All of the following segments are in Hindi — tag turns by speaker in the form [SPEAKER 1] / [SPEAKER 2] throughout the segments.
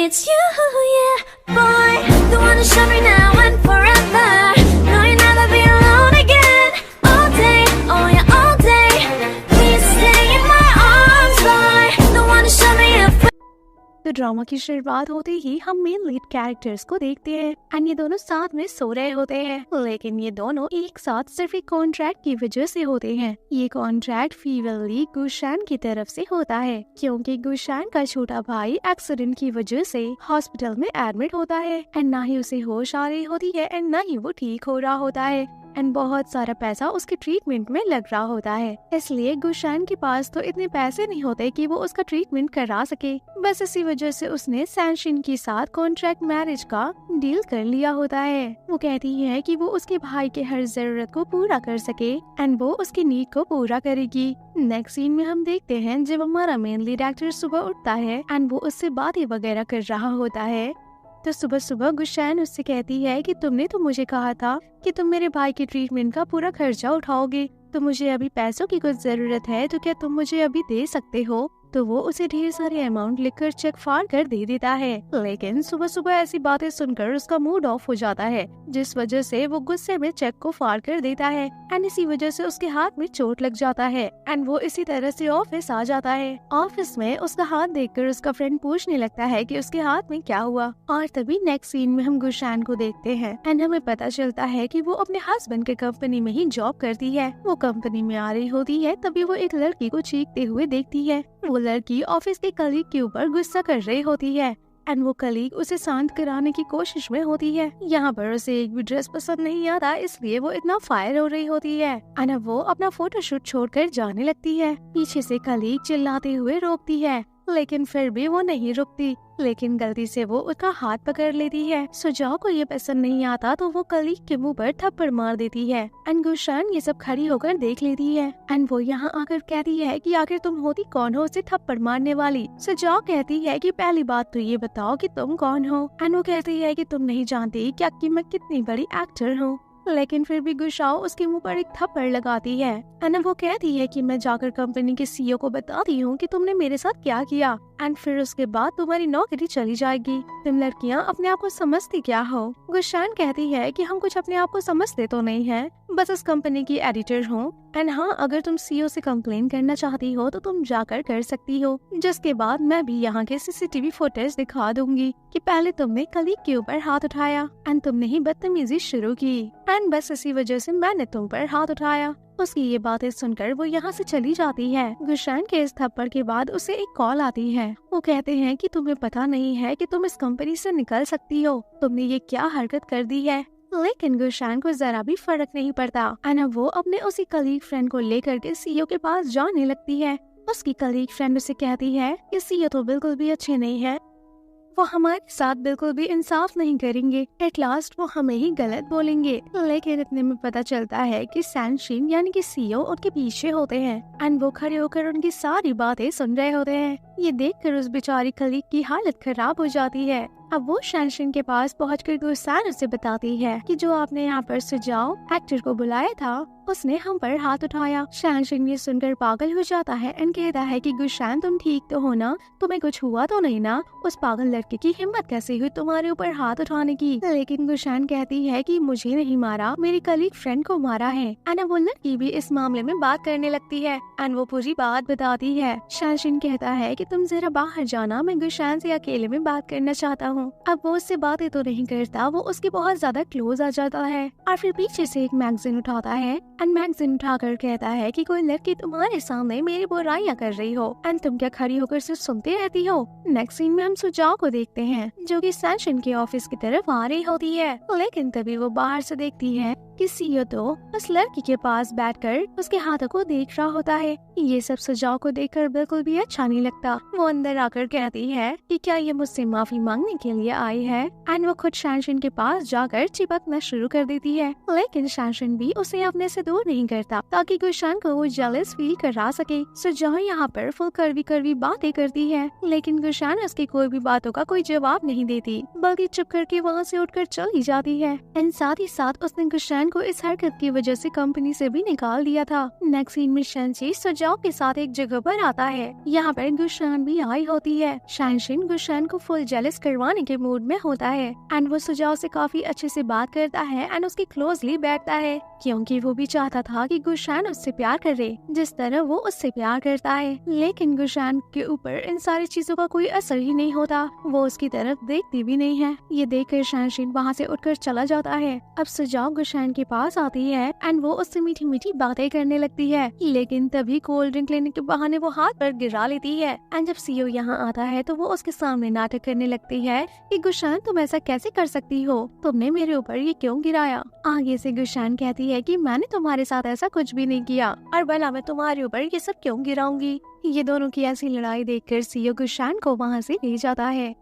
[SPEAKER 1] It's you, yeah, boy, the one to show me now and forever. No, you'll never be alone again. All day, oh yeah, all day. Please stay in my arms, boy, the one to show me a
[SPEAKER 2] तो ड्रामा की शुरुआत होते ही हम मेन लीड कैरेक्टर्स को देखते हैं एंड ये दोनों साथ में सो रहे होते हैं, लेकिन ये दोनों एक साथ सिर्फ एक कॉन्ट्रैक्ट की वजह से होते हैं। ये कॉन्ट्रैक्ट फीमेल गुशान की तरफ से होता है क्योंकि गुशान का छोटा भाई एक्सीडेंट की वजह से हॉस्पिटल में एडमिट होता है एंड ना ही उसे होश आ रही होती है एंड ना ही वो ठीक हो रहा होता है एंड बहुत सारा पैसा उसके ट्रीटमेंट में लग रहा होता है। इसलिए गुशान के पास तो इतने पैसे नहीं होते कि वो उसका ट्रीटमेंट करा सके। बस इसी वजह से उसने सैनशिन के साथ कॉन्ट्रैक्ट मैरिज का डील कर लिया होता है। वो कहती है कि वो उसके भाई के हर जरूरत को पूरा कर सके एंड वो उसकी नीड को पूरा करेगी। नेक्स्ट सीन में हम देखते हैं जब हमारा मेन लीड एक्टर सुबह उठता है एंड वो उससे बातें वगैरह कर रहा होता है। तो सुबह सुबह गुशान उससे कहती है कि तुमने तो मुझे कहा था कि तुम मेरे भाई के ट्रीटमेंट का पूरा खर्चा उठाओगे, तो मुझे अभी पैसों की कुछ जरूरत है, तो क्या तुम मुझे अभी दे सकते हो? तो वो उसे ढेर सारे अमाउंट लिखकर चेक फाड़ कर दे देता है, लेकिन सुबह सुबह ऐसी बातें सुनकर उसका मूड ऑफ हो जाता है, जिस वजह से वो गुस्से में चेक को फाड़ कर देता है एंड इसी वजह से उसके हाथ में चोट लग जाता है एंड वो इसी तरह से ऑफिस आ जाता है। ऑफिस में उसका हाथ देखकर उसका फ्रेंड पूछने लगता है कि उसके हाथ में क्या हुआ, और तभी नेक्स्ट सीन में हम गुशान को देखते हैं एंड हमें पता चलता है कि वो अपने हस्बैंड के कंपनी में ही जॉब करती है। वो कंपनी में आ रही होती है तभी वो एक लड़की को चीखते हुए देखती है। वो लड़की ऑफिस के कलीग के ऊपर गुस्सा कर रही होती है एंड वो कलीग उसे शांत कराने की कोशिश में होती है। यहाँ पर उसे एक भी ड्रेस पसंद नहीं आता, इसलिए वो इतना फायर हो रही होती है एंड अब वो अपना फोटोशूट छोड़कर जाने लगती है। पीछे से कलीग चिल्लाते हुए रोकती है, लेकिन फिर भी वो नहीं रुकती, लेकिन गलती से वो उसका हाथ पकड़ लेती है। सुजाओ को ये पसंद नहीं आता तो वो कलीग के मुंह पर थप्पड़ मार देती है एंड गुशान ये सब खड़ी होकर देख लेती है एंड वो यहाँ आकर कहती है कि आखिर तुम होती कौन हो उसे थप्पड़ मारने वाली। सुजाओ कहती है कि पहली बात तो ये बताओ कि तुम कौन हो, एंड वो कहती है कि तुम नहीं जानती क्या कि मैं कितनी बड़ी एक्टर हूँ, लेकिन फिर भी गुशाओ उसके मुंह पर एक थप्पड़ लगाती है एंड वो कहती है कि मैं जाकर कंपनी के सीईओ को बताती हूँ कि तुमने मेरे साथ क्या किया एंड फिर उसके बाद तुम्हारी नौकरी चली जाएगी। तुम लड़कियाँ अपने आप को समझती क्या हो? गुशान कहती है कि हम कुछ अपने आप को समझते तो नहीं है, बस इस कंपनी की एडिटर हूँ एंड हाँ, अगर तुम सीईओ से कंप्लेन करना चाहती हो तो तुम जाकर कर सकती हो, जिसके बाद मैं भी यहाँ के सीसीटीवी फुटेज दिखा दूंगी कि पहले तुमने कलीग के ऊपर हाथ उठाया एंड तुमने ही बदतमीजी शुरू की एंड बस इसी वजह से मैंने तुम पर हाथ उठाया। उसकी ये बातें सुनकर वो यहाँ से चली जाती है। गुशान के इस थप्पड़ के बाद उसे एक कॉल आती है। वो कहते हैं कि तुम्हें पता नहीं है कि तुम इस कंपनी से निकल सकती हो, तुमने ये क्या हरकत कर दी है। लेकिन गुशान को जरा भी फर्क नहीं पड़ता और वो अपने उसी कलीग फ्रेंड को लेकर के सीईओ के पास जाने लगती है। उसकी कलीग फ्रेंड उसे कहती है कि सीईओ तो बिल्कुल भी अच्छे नहीं है, वो हमारे साथ बिल्कुल भी इंसाफ नहीं करेंगे, एट लास्ट वो हमें ही गलत बोलेंगे। लेकिन इतने में पता चलता है कि सैनशिन यानी कि सीईओ उनके पीछे होते हैं एंड वो खड़े होकर उनकी सारी बातें सुन रहे होते हैं। ये देखकर उस बेचारी कलीग की हालत खराब हो जाती है। अब वो सैनशिन के पास पहुंचकर गुशान उसे बताती है कि जो आपने यहाँ पर सुजाओ एक्टर को बुलाया था उसने हम पर हाथ उठाया। सैनशिन ये सुनकर पागल हो जाता है एंड कहता है कि गुशान तुम ठीक तो हो ना, तुम्हें कुछ हुआ तो नहीं ना, उस पागल लड़के की हिम्मत कैसे हुई तुम्हारे ऊपर हाथ उठाने की। लेकिन गुशान कहती है कि मुझे नहीं मारा, मेरी कलीग फ्रेंड को मारा है एंड वो लड़की भी इस मामले में बात करने लगती है एंड वो पूरी बात बताती है। सैनशिन कहता है कि तुम जरा बाहर जाना, मैं गुशान से अकेले में बात करना चाहता हूँ। अब वो उससे बातें तो नहीं करता, वो उसके बहुत ज्यादा क्लोज आ जाता है और फिर पीछे से एक मैगजीन उठाता है एंड मैगजीन उठाकर कहता है कि कोई लड़की तुम्हारे सामने मेरी बुराइयां कर रही हो एंड तुम क्या खड़ी होकर सिर्फ सुनते रहती हो। नेक्स्ट सीन में हम सुजाओ को देखते हैं जो कि सैनशिन के ऑफिस की तरफ आ रही होती है, लेकिन तभी वो बाहर से देखती है कि सीईओ तो उस लड़की के पास बैठकर उसके हाथों को देख रहा होता है। ये सब सुजाओ को देखकर बिल्कुल भी अच्छा नहीं लगता। वो अंदर आकर कहती है कि क्या ये मुझसे माफी मांगने के लिए आई है एंड वो खुद सैनशिन के पास जाकर चिपकना शुरू कर देती है, लेकिन सैनशिन भी उसे अपने से दूर नहीं करता ताकि गुशान को वो जेलस फील करा सके। सुजाओ यहाँ पर फुल कड़वी कड़वी बातें करती है, लेकिन गुशान उसकी कोई भी बातों का कोई जवाब नहीं देती, बल्कि चुप करके वहाँ से उठकर चली जाती है एंड साथ ही साथ उसने गुशान गुशान को इस हरकत की वजह से कंपनी से भी निकाल दिया था। नेक्स्ट सीन में शानशी सुजाओ के साथ एक जगह पर आता है। यहाँ पर गुशान भी आई होती है। शानशिन गुशान को फुल जेलस करवाने के मूड में होता है एंड वो सुजाओ से काफी अच्छे से बात करता है एंड उसके क्लोजली बैठता है, क्योंकि वो भी चाहता था कि गुशान उससे प्यार करे जिस तरह वो उससे प्यार करता है। लेकिन गुशान के ऊपर इन सारी चीजों का कोई असर ही नहीं होता, वो उसकी तरफ देखती भी नहीं है। ये देखकर शानशिन वहाँ से उठकर चला जाता है। अब सुजाओ गुशान के पास आती है एंड वो उससे मीठी मीठी बातें करने लगती है, लेकिन तभी कोल्ड ड्रिंक लेने के बहाने वो हाथ पर गिरा लेती है एंड जब सीओ यहाँ आता है तो वो उसके सामने नाटक करने लगती है कि गुशान तुम ऐसा कैसे कर सकती हो, तुमने मेरे ऊपर ये क्यों गिराया। आगे से गुशान कहती है कि मैंने तुम्हारे साथ ऐसा कुछ भी नहीं किया और भला मैं तुम्हारे ऊपर ये सब क्यों गिराऊंगी। ये दोनों की ऐसी लड़ाई देखकर सीओ गुशान को वहाँ से ले जाता है।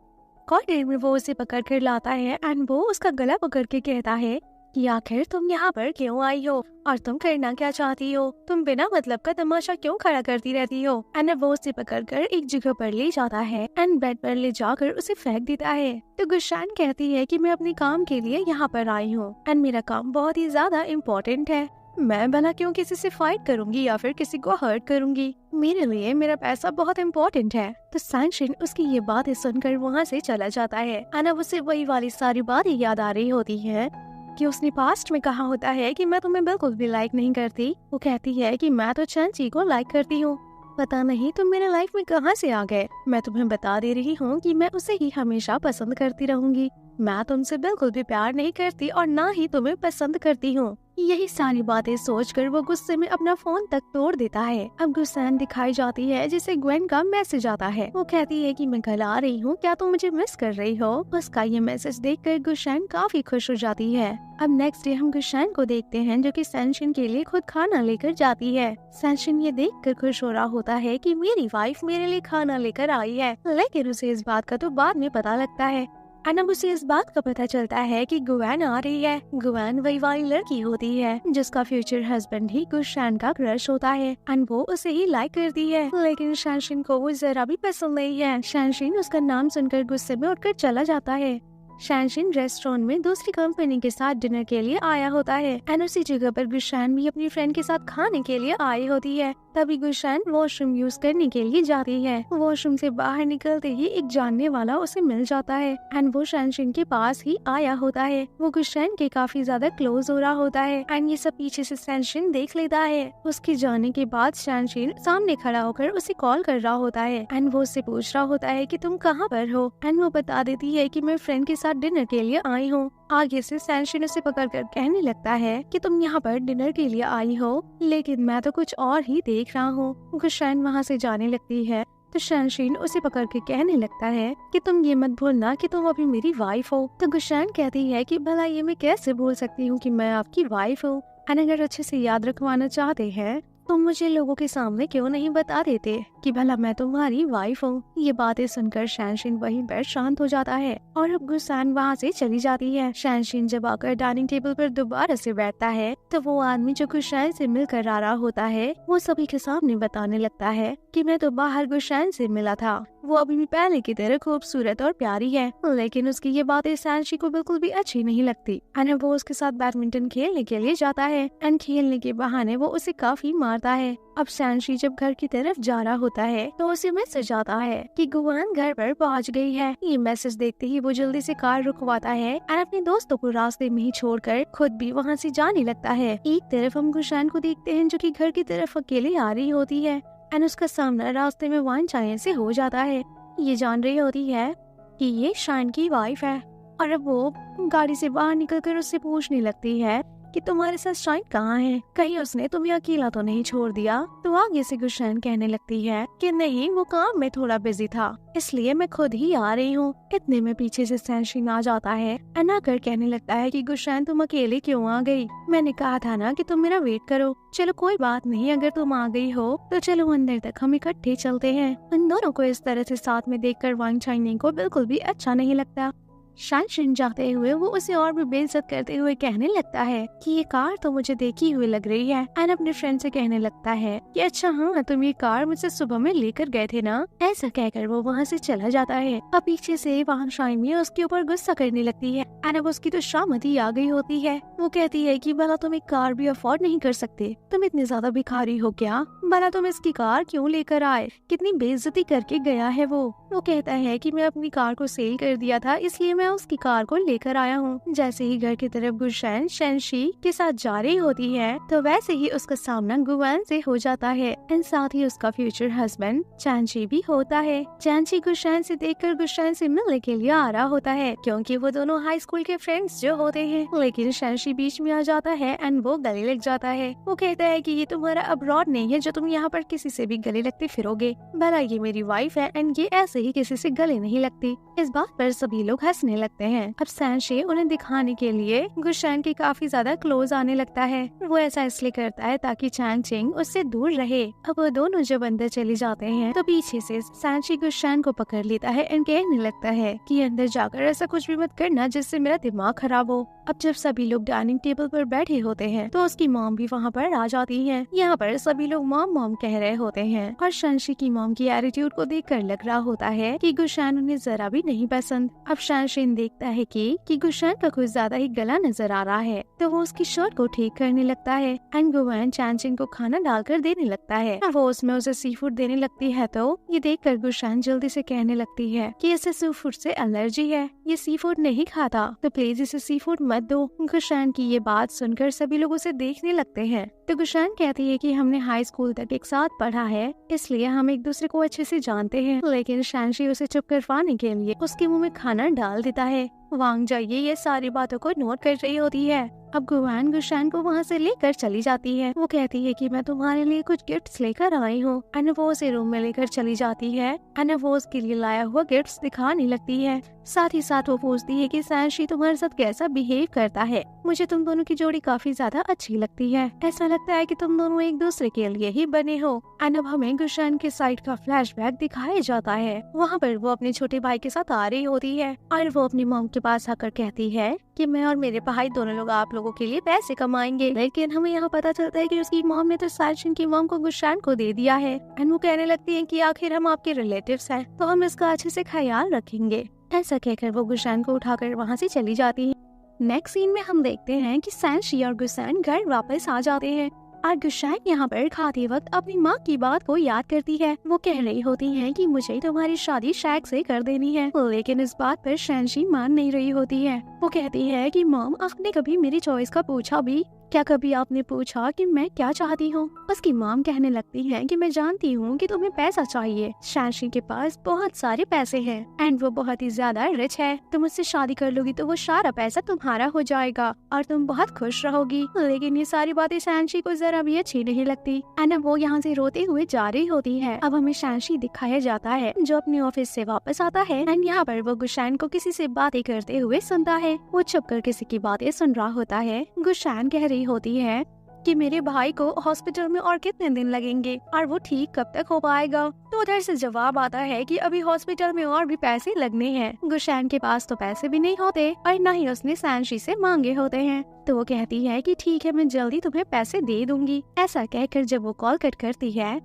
[SPEAKER 2] कॉरिडोर में वो उसे पकड़ कर लाता है एंड वो उसका गला पकड़ के कहता है कि आखिर तुम यहाँ पर क्यों आई हो और तुम करना क्या चाहती हो, तुम बिना मतलब का तमाशा क्यों खड़ा करती रहती हो। एंड वो उसे पकड़कर एक जगह पर ले जाता है एंड बेड पर ले जाकर उसे फेंक देता है। तो गुशान कहती है कि मैं अपने काम के लिए यहाँ पर आई हूँ एंड मेरा काम बहुत ही ज्यादा इम्पोर्टेंट है, मैं भला क्यों किसी से फाइट करूंगी या फिर किसी को हर्ट करूंगी, मेरे लिए मेरा पैसा बहुत इम्पोर्टेंट है। तो शानशिन उसकी ये बातें सुनकर वहाँ से चला जाता है। अना उसे वही वाली सारी बातें याद आ रही होती है कि उसने पास्ट में कहा होता है कि मैं तुम्हें बिल्कुल भी लाइक नहीं करती। वो कहती है कि मैं तो चंची को लाइक करती हूँ, पता नहीं तुम मेरे लाइफ में कहाँ से आ गए। मैं तुम्हें बता दे रही हूँ कि मैं उसे ही हमेशा पसंद करती रहूंगी, मैं तुमसे बिल्कुल भी प्यार नहीं करती और ना ही तुम्हें पसंद करती हूँ। यही सारी बातें सोचकर वो गुस्से में अपना फोन तक तोड़ देता है। अब गुस्सैन दिखाई जाती है जिसे ग्वेन का मैसेज आता है। वो कहती है कि मैं कल आ रही हूँ, क्या तुम मुझे मिस कर रही हो। उसका ये मैसेज देखकर गुस्सैन काफी खुश हो जाती है। अब नेक्स्ट डे हम गुस्सैन को देखते हैं जो कि शानशिन के लिए खुद खाना लेकर जाती है। शानशिन ये देखकर खुश हो रहा होता है कि मेरी वाइफ मेरे लिए खाना लेकर आई है, लेकिन उसे इस बात का तो बाद में पता लगता है। अब उसे इस बात का पता चलता है कि गुवैन आ रही है। गुवैन वही वाली लड़की होती है जिसका फ्यूचर हस्बैंड ही गुशान का क्रश होता है एंड वो उसे ही लाइक करती है, लेकिन शानशिन को वो जरा भी पसंद नहीं है। शानशिन उसका नाम सुनकर गुस्से में उठकर चला जाता है। शानशिन रेस्टोरेंट में दूसरी कंपनी के साथ डिनर के लिए आया होता है एंड उसी जगह पर गुशान भी अपनी फ्रेंड के साथ खाने के लिए आई होती है। तभी गुशान वॉशरूम यूज करने के लिए जाती है। वॉशरूम से बाहर निकलते ही एक जानने वाला उसे मिल जाता है एंड वो शानशिन के पास ही आया होता है। वो गुशान के काफी ज्यादा क्लोज हो रहा होता है एंड ये सब पीछे से शानशिन देख लेता है। उसके जाने के बाद शानशिन सामने खड़ा होकर उसे कॉल कर रहा होता है एंड वो उससे पूछ रहा होता है कि तुम कहाँ पर हो एंड वो बता देती है कि मैं फ्रेंड के साथ डिनर के लिए आई हूँ। आगे से शानशिन उसे पकड़कर कहने लगता है कि तुम यहाँ पर डिनर के लिए आई हो, लेकिन मैं तो कुछ और ही देख रहा हूँ। गुशान वहाँ से जाने लगती है तो शानशिन उसे पकड़ के कहने लगता है कि तुम ये मत भूलना कि तुम अभी मेरी वाइफ हो। तो गुशान कहती है कि भला ये मैं कैसे भूल सकती हूँ कि मैं आपकी वाइफ हूँ, और अगर अच्छे से याद रखवाना चाहते हैं तो मुझे लोगों के सामने क्यों नहीं बता देते कि भला मैं तुम्हारी वाइफ हूँ। ये बातें सुनकर शानशिन वहीं पर शांत हो जाता है और अब गुशान वहाँ से चली जाती है। शानशिन जब आकर डाइनिंग टेबल पर दोबारा से बैठता है तो वो आदमी जो गुशान से मिलकर आ रहा होता है वो सभी के सामने बताने लगता है कि मैं तो बाहर गुशान से मिला था, वो अभी भी पहले की तरह खूबसूरत और प्यारी है। लेकिन उसकी ये बातें शानशी को बिल्कुल भी अच्छी नहीं लगती एंड वो उसके साथ बैडमिंटन खेलने के लिए जाता है एंड खेलने के बहाने वो उसे काफी मारता है। अब शानशी जब घर की तरफ जा रहा होता है तो उसे मैसेज आता है कि गुवान घर पर पहुंच गई है। ये मैसेज देखते ही वो जल्दी से कार रुकवाता है और अपने दोस्तों को रास्ते में ही छोड़कर खुद भी वहाँ से जाने लगता है। एक तरफ हम गुशान को देखते हैं जो कि घर की तरफ अकेले आ रही होती है एंड उसका सामना रास्ते में वान चायन से हो जाता है। ये जान रही होती है कि ये शान की वाइफ है और अब वो गाड़ी से बाहर निकलकर उससे पूछने लगती है कि तुम्हारे साथ शाइन कहाँ है, कहीं उसने तुम्हें अकेला तो नहीं छोड़ दिया। तो आगे से गुशान कहने लगती है कि नहीं, वो काम में थोड़ा बिजी था इसलिए मैं खुद ही आ रही हूँ। इतने में पीछे से शानशिन आ जाता है। अनाकर कहने लगता है कि गुशान तुम अकेले क्यों आ गई, मैंने कहा था ना कि तुम मेरा वेट करो। चलो कोई बात नहीं, अगर तुम आ गई हो तो चलो अंदर तक हम इकट्ठे चलते हैं। उन दोनों को इस तरह से साथ में देखकर वांग चाइनिंग को बिल्कुल भी अच्छा नहीं लगता। शानशिन जाते हुए वो उसे और भी बेइज्जत करते हुए कहने लगता है कि ये कार तो मुझे देखी हुई लग रही है। एंड अपने फ्रेंड से कहने लगता है कि अच्छा हाँ, तुम ये कार मुझसे सुबह में लेकर गए थे ना। ऐसा कहकर वो वहाँ से चला जाता है। अब पीछे से वहाँ शाइमी उसके ऊपर गुस्सा करने लगती है। एंड अब उसकी तो शामती आ गई होती है। वो कहती है कि भला तुम एक कार भी अफोर्ड नहीं कर सकते, तुम इतने ज्यादा भिखारी हो क्या? भला तुम इसकी कार क्यों लेकर आए? कितनी बेइज्जती करके गया है वो कहता है कि मैं अपनी कार को सेल कर दिया था, इसलिए मैं उसकी कार को लेकर आया हूँ। जैसे ही घर की तरफ गुशैन शैनशी के साथ जा रही होती है तो वैसे ही उसका सामना गुवान से हो जाता है। एंड साथ ही उसका फ्यूचर हस्बैंड चैनशी भी होता है। चैनशी गुशैन से देखकर गुशैन से मिलने के लिए आ रहा होता है, क्योंकि वो दोनों हाई स्कूल के फ्रेंड्स जो होते हैं। लेकिन शैनशी बीच में आ जाता है एंड वो गले लग जाता है। वो कहता है कि ये तुम्हारा अब्रॉड नहीं है जो तुम यहाँ पर किसी से भी गले लगते फिरोगे। भला ये मेरी वाइफ है एंड ये ऐसे ही किसी से गले नहीं लगती। इस बात पर सभी लोग हंसने लगते हैं। अब सैनशे उन्हें दिखाने के लिए गुशैन के काफी ज्यादा क्लोज आने लगता है। वो ऐसा इसलिए करता है ताकि चैंग चिंग उससे दूर रहे। अब वो दोनों जब अंदर चले जाते हैं तो पीछे से सैनशे गुशैन को पकड़ लेता है एंड कहने लगता है कि अंदर जाकर ऐसा कुछ भी मत करना जिससे मेरा दिमाग खराब हो। अब जब सभी लोग डाइनिंग टेबल पर बैठे होते हैं तो उसकी मॉम भी वहाँ पर आ जाती है। यहाँ पर सभी लोग मॉम मॉम कह रहे होते हैं और शैनशी की मॉम की एटीट्यूड को देखकर लग रहा होता है कि गुशैन उन्हें जरा भी नहीं पसंद। अब शैनशिन देखता है कि गुशैन का कुछ ज्यादा ही गला नजर आ रहा है तो वो उसकी शर्ट को ठीक करने लगता है। एंड गुवान चैनशिन को खाना डालकर देने लगता है। वो उसमें उसे सी फूड देने लगती है तो ये देखकर गुशैन जल्दी से कहने लगती है कि इसे सी फूड से एलर्जी है, ये सी फूड नहीं खाता तो प्लीज इसे सी फूड मत दो। गुशैन की ये बात सुनकर सभी लोग उसे देखने लगते हैं तो गुशैन कहती है कि हमने हाई स्कूल तक एक साथ पढ़ा है, इसलिए हम एक दूसरे को अच्छे से जानते हैं। लेकिन शैनशी उसे चुप करवाने के लिए उसके मुंह में खाना डाल देता है। वांग जाइए ये सारी बातों को नोट कर रही होती है। अब गुवान गुशैन को वहाँ से लेकर चली जाती है। वो कहती है कि मैं तुम्हारे लिए कुछ गिफ्ट्स लेकर आई हूँ। एंड वो उसे रूम में लेकर चली जाती है। एंड वो उसके लिए लाया हुआ गिफ्ट्स दिखाने लगती है। साथ ही साथ वो पूछती है कि सैनशी तुम्हारे साथ कैसा बिहेव करता है। मुझे तुम दोनों की जोड़ी काफी ज्यादा अच्छी लगती है, ऐसा लगता है कि तुम दोनों एक दूसरे के लिए ही बने हो। एंड अब हमें गुशैन के साइड का फ्लैशबैक दिखाया जाता है। वहाँ पर वो अपने छोटे भाई के साथ आ रही होती है और वो अपनी मॉम के पास आकर कहती है कि मैं और मेरे भाई दोनों लोग आप लोगों के लिए पैसे कमाएंगे। लेकिन हमें यहाँ पता चलता है कि उसकी मॉम ने तो सैनशिन की मॉम को गुशैन को दे दिया है। एंड वो कहने लगती है कि आखिर हम आपके रिलेटिव्स हैं तो हम इसका अच्छे से ख्याल रखेंगे। ऐसा कहकर वो गुशैन को उठाकर वहाँ से चली जाती है। नेक्स्ट सीन में हम देखते हैं कि सैनशी और गुशैन घर वापस आ जाते हैं और गुशैन यहाँ पर खाते वक्त अपनी माँ की बात को याद करती है। वो कह रही होती है कि मुझे तुम्हारी शादी शैक से कर देनी है, लेकिन इस बात पर सैनशी मान नहीं रही होती है। वो कहती है कि मॉम आपने कभी मेरी चॉइस का पूछा भी? क्या कभी आपने पूछा कि मैं क्या चाहती हूँ? उसकी मॉम कहने लगती है कि मैं जानती हूँ कि तुम्हें पैसा चाहिए, सैनशी के पास बहुत सारे पैसे हैं एंड वो बहुत ही ज्यादा रिच है। तुम उससे शादी कर लोगी तो वो सारा पैसा तुम्हारा हो जाएगा और तुम बहुत खुश रहोगी। लेकिन ये सारी बातें सैनशी को जरा भी अच्छी नहीं लगती एंड अब वो यहाँ से रोते हुए जा रही होती है। अब हमें सैनशी दिखाया जाता है जो अपने ऑफिस से वापस आता है एंड यहाँ पर वो गुशैन को किसी से बातें करते हुए सुनता है। वो छुप कर किसी की बातें सुन रहा होता है। गुशैन कह रही होती है कि मेरे भाई को हॉस्पिटल में और कितने दिन लगेंगे और वो ठीक कब तक हो पाएगा। तो उधर से जवाब आता है कि अभी हॉस्पिटल में और भी पैसे लगने हैं। गुशैन के पास तो पैसे भी नहीं होते और न ही उसने सैनशी से मांगे होते हैं। तो वो कहती है कि ठीक है मैं जल्दी तुम्हें पैसे दे दूंगी। ऐसा कहकर जब वो कॉल कट करती है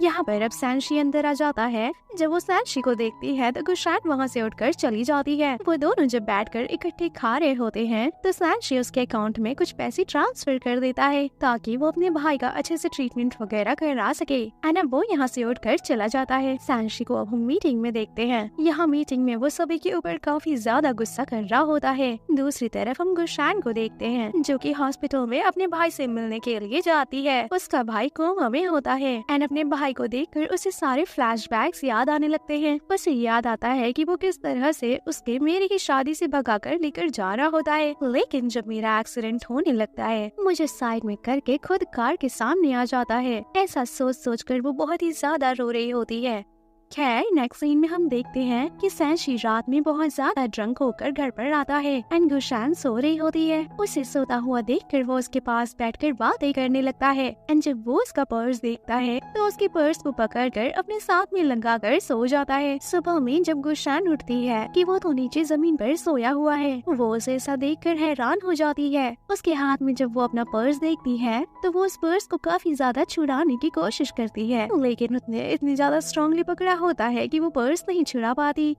[SPEAKER 2] यहाँ पर अब सैनशी अंदर आ जाता है। जब वो सैनशी को देखती है तो गुशैन वहाँ से उठकर चली जाती है। वो दोनों जब बैठकर इकट्ठे खा रहे होते हैं तो सैनशी उसके अकाउंट में कुछ पैसे ट्रांसफर कर देता है ताकि वो अपने भाई का अच्छे से ट्रीटमेंट वगैरह करा सके। एंड अब वो यहाँ से उठकर चला जाता है। सैनशी को अब हम मीटिंग में देखते हैं। यहाँ मीटिंग में वो सभी के ऊपर काफी ज्यादा गुस्सा कर रहा होता है। दूसरी तरफ हम गुशैन को देखते हैं जो की हॉस्पिटल में अपने भाई से मिलने के लिए जाती है। उसका भाई कोमा में होता है एंड अपने भाई को देखकर उसे सारे फ्लैशबैक्स याद आने लगते हैं। उसे याद आता है कि वो किस तरह से उसके मेरी की शादी से भगाकर लेकर जा रहा होता है। लेकिन जब मेरा एक्सीडेंट होने लगता है मुझे साइड में करके खुद कार के सामने आ जाता है। ऐसा सोच सोच कर वो बहुत ही ज्यादा रो रही होती है। खैर नेक्स्ट सीन में हम देखते हैं कि सैनशी रात में बहुत ज्यादा ड्रंक होकर घर पर आता है एंड गुशान सो रही होती है। उसे सोता हुआ देखकर वो उसके पास बैठकर बातें करने लगता है एंड जब वो उसका पर्स देखता है तो उसके पर्स को पकड़कर अपने साथ में लगाकर सो जाता है। सुबह में जब गुशान उठती है कि वो तो नीचे जमीन पर सोया हुआ है, वो उसे ऐसा देखकर हैरान हो जाती है। उसके हाथ में जब वो अपना पर्स देखती है तो वो उस पर्स को काफी ज्यादा छुड़ाने की कोशिश करती है, लेकिन उसने इतनी ज्यादा स्ट्रांगली पकड़ा होता है कि वो पर्स नहीं छुड़ा पाती।